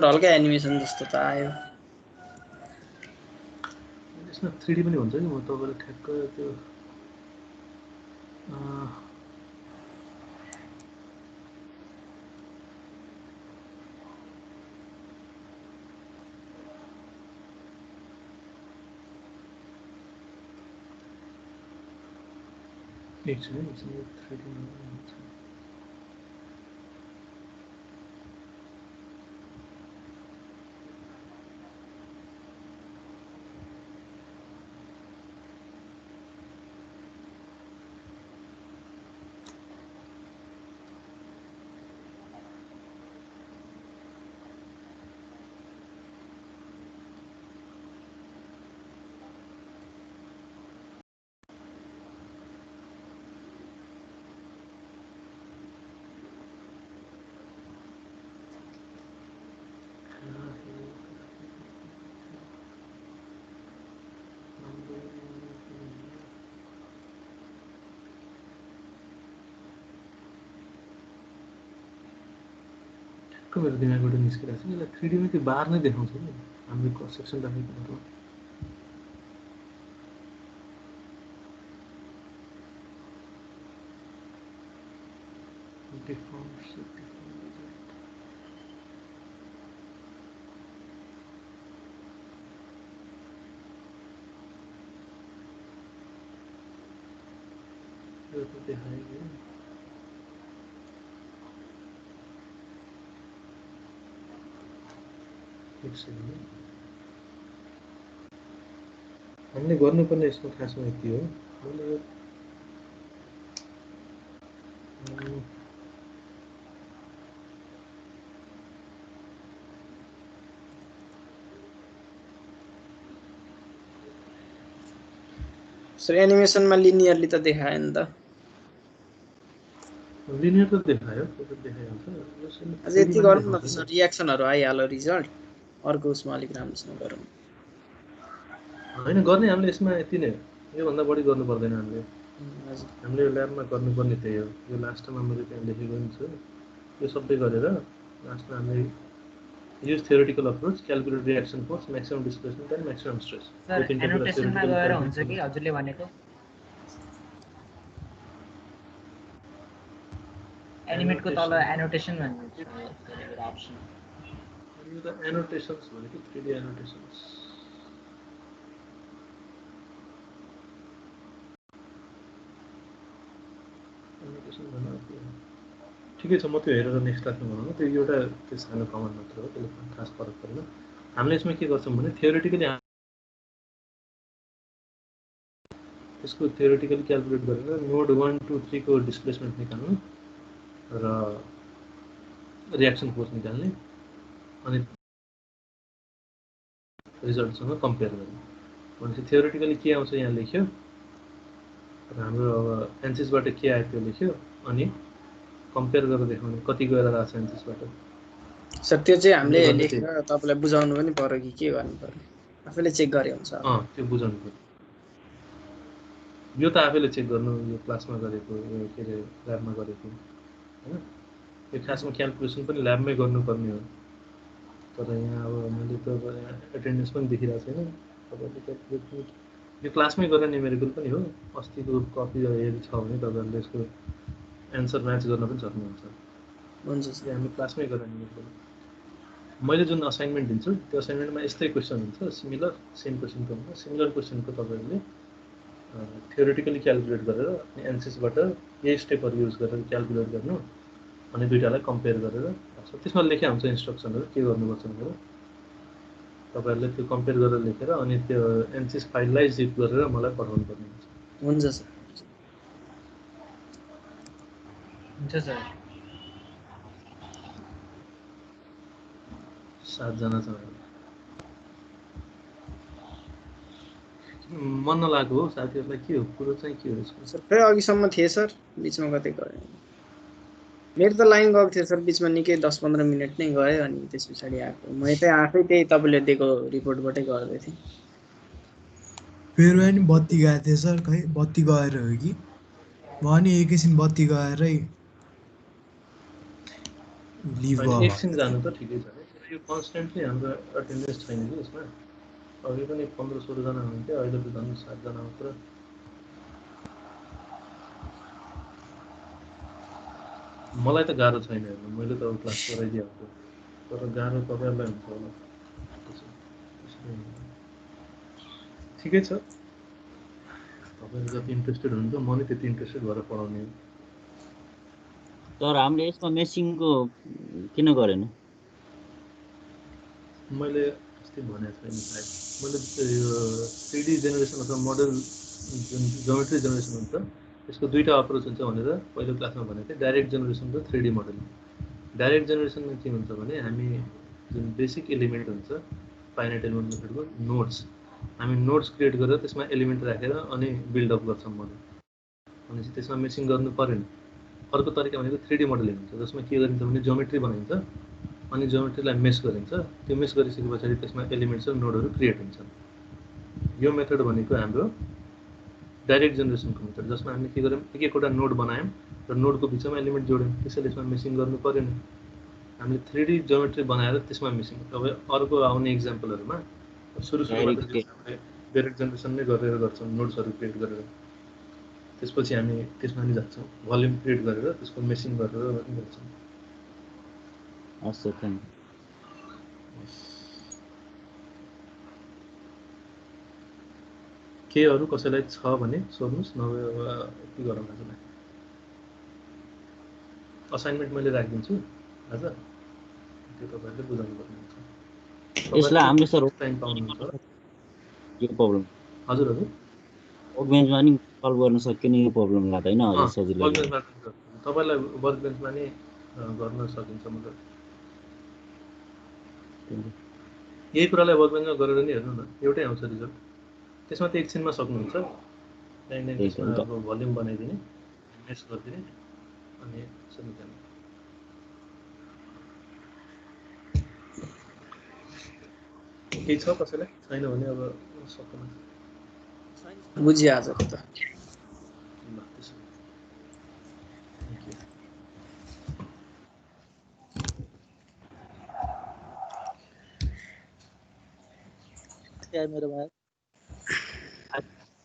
हल्का एनिमेसन जस्तो त आयो यसमा 3D पनि हुन्छ कि म तपाईँलाई ठ्याक्क त्यो एकछिन है 3D मेरो दिमागबाट निस्किरहेको छ यसलाई 3D मा त्यो बार नै देखाउँछ नि हामीले क्रस सेक्सन राखेको मतलब यो त देखायो हामीले गर्नुपर्ने यसको खासमा यति हो मैले यो सो एनिमेसनमा लिनियरली त देखायो नि त लिनियर त देखायो त्यो त देखाइहाल्छ अझ यति गरौँ न त रियाक्सनहरु आइहाल्यो रिजल्ट अर्को उसमा अलिक राम्रोसँग गरौँ हैन गर्ने हामीले यसमा यति नै यो भन्दा बढी गर्नु पर्दैन हामीले हामीले ल्याबमा गर्नुपर्ने त्यही हो यो लास्टमा मैले त्यहाँ लेखेको नि छु यो सबै गरेर लास्टमा हामीले use theoretical approach calculate reaction force maximum displacement and maximum stress sir एनोटेसनमा गएर हुन्छ कि हजुरले भनेको एनिमेटको तल एनोटेसन भन्ने छ एउटा अप्सन यो त एनोटेसन्स भनेको 3D एनोटेसन्स एनोटेसन भन्नु ठिकै छ म त्यो हेरेर नेक्स्ट क्लासमा गरौँ त्यो एउटा त्यो सानो कमान्ड मात्र हो त्यसले खास फरक पर्दैन हामीले यसमा के गर्छौँ भने थियोरिटिकली त्यसको थियोरिटिकली क्याल्कुलेट गरेर नोड 1 2 3 को डिस्प्लेसमेन्ट निकाल्नु र रियाक्सन फोर्स निकाल्ने अनि रिजल्टसँग कम्पेयर गर्ने भनेपछि थियोरिटिकली के आउँछ यहाँ लेख्यो र हाम्रो अब एन्सिसबाट के आयो त्यो लेख्यो अनि कम्पेयर गरेर देखाउने कति गएर आएको छ एन्सिसबाट सर त्यो चाहिँ हामीले लेखेर तपाईलाई बुझाउनु पनि पर्यो कि के गर्नु पर्यो आफैले चेक गरे हुन्छ त्यो बुझाउनु पर्यो यो त आफैले चेक गर्नु यो क्लासमा गरेको यो के अरे ल्याबमा गरेको हैन यो खासमा क्याल्कुलेसन पनि ल्याबमै गर्नुपर्ने हो तर यहाँ अब मैले त एटेन्डेन्स पनि देखिरहेको छैन तपाईँले क्याल्कुलेट यो क्लासमै गरेर न्युमेरिकल पनि हो अस्तिको कपी यदि छ भने तपाईँहरूले यसको एन्सर म्याच गर्न पनि सक्नुहुन्छ। हुन्छ सर। यो हामी क्लासमै गरेर मैले जुन असाइनमेन्ट दिन्छु त्यो असाइनमेन्टमा यस्तै क्वेसन हुन्छ, सिमिलर सेम क्वेसनको हुन्छ। सिमिलर क्वेसनको तपाईँहरूले थियोरिटिकली क्यालकुलेट गरेर अनि एनसिसबाट यही स्टेपहरू युज गरेर क्यालकुलेट गर्नु अनि दुईटालाई कम्पेयर गरेर त्यसमा लेखे हुन्छ इन्स्ट्रक्सनहरू के गर्नुपर्छ भनेर। तपाईँहरूले त्यो कम्पेयर गरेर लेखेर अनि त्यो एनसिस फाइललाई जिप गरेर मलाई पठाउनु पर्ने हुन्छ। हुन्छ सर। हुन्छ सर। 7 जना छ। मन नलागेको हो साथीहरूलाई, के हो कुरो चाहिँ के हो यसको? सर खै अघिसम्म थिए सर, बिचमा कतै गयो। मेरो त लाइन गएको थियो सर, बिचमा निकै 10-15 मिनट नै गयो अनि त्यस पछाडि आएको। मैले चाहिँ आफै त्यही तपाईँले दिएको रिपोर्टबाटै गर्दै थिएँ। मेरो पनि बत्ती गएको थियो सर, खै बत्ती गएर हो कि भने एकैछिन बत्ती गएरै लिभ भयो। एकछिन जानु त ठिकै छ। यो कन्स्टेन्टली हाम्रो एटेन्डेन्स छैन कि यसमा। अघि पनि 15-16 जना हुन्थ्यो, अहिले त झन् 7 जना मात्र। मलाई त गाह्रो छैन हेर्नु, मैले त अब क्लास गराइदिएको तर गाह्रो तपाईँहरूलाई हुन्छ होला। ठिकै छ, तपाईँहरू जति इन्ट्रेस्टेड हुनुहुन्छ म नि त्यति इन्ट्रेस्टेड भएर पढाउने हो। तर हामीले यसमा मेसिङको किन गरेन? मैले अस्ति भनेको छैन सायद। मैले यो 3D जेनेरेसन अथवा मोडल जुन ज्योमेट्री जेनेरेसन हुन्छ त्यसको दुईवटा अप्रोच हुन्छ भनेर पहिलो क्लासमा भनेको थिएँ, डाइरेक्ट जेनेरेसन र 3D मोडलिङ। डाइरेक्ट जेनेरेसनमा के हुन्छ भने हामी जुन बेसिक एलिमेन्ट हुन्छ फाइनाइट एलिमेन्ट मेथडको नोड्स, हामी नोड्स क्रिएट गरेर त्यसमा एलिमेन्ट राखेर अनि बिल्डअप गर्छौँ मोडल। अनि त्यसमा मेसिङ गर्नु परेन। अर्को तरिका भनेको 3D मोडलिङ हुन्छ, जसमा के गरिन्छ भने ज्योमेट्री बनाइन्छ अनि ज्योमेट्रीलाई मेस गरिन्छ। त्यो मेस गरिसके पछाडि त्यसमा एलिमेन्ट्स र नोडहरू क्रिएट हुन्छन्। यो मेथड भनेको हाम्रो डाइरेक्ट जेनेरेसनको मेथड, जसमा हामीले के गर्यौँ एक-एकवटा नोड बनायौँ र नोडको बिचमा एलिमेन्ट जोड्यौँ। त्यसैले यसमा मेसिङ गर्नु परेन। हामीले 3D ज्योमेट्री बनाएर त्यसमा मेसिङ। अब अर्को आउने इक्जाम्पलहरूमा सुरुमा त हामीले डाइरेक्ट जेनेरेसन नै गरेर गर्छौँ, नोड्सहरू क्रिएट गरेर। त्यसपछि हामी त्यसमा नि जान्छौँ, भल्युम क्रिएट गरेर त्यसको मेसिङ गरेर गर्छौँ। हस् सर, थ्याङ्क यू। के अरू कसैलाई छ भने सोध्नुहोस्, नभए अब के गरौँ आजलाई। असाइनमेन्ट मैले राखिदिन्छु आज, त्यो तपाईँहरूले बुझाउनु पर्ने हुन्छ। यसलाई हामीले सर टाइम पाउनुहुन्छ यो प्रब्लम। हजुर हजुर, वर्कबेन्चमा नि सल्भ गर्न सकिने यो प्रब्लम लाग्दैन अझ सजिलो। तपाईँलाई वर्कबेन्चमा नि गर्न सकिन्छ। मतलब यही कुरालाई वर्कबेन्चमा गरेर नि हेर्नु न, एउटै आउँछ रिजल्ट। त्यसमा त एकछिनमा सक्नुहुन्छ। त्यहाँदेखि त्यसमा अब भल्युम बनाइदिने, मेस गरिदिने अनि निकाल्ने। केही छ कसैलाई? छैन भने अब सक्नु बुझियो आजको त। क्या है मेरे भाई?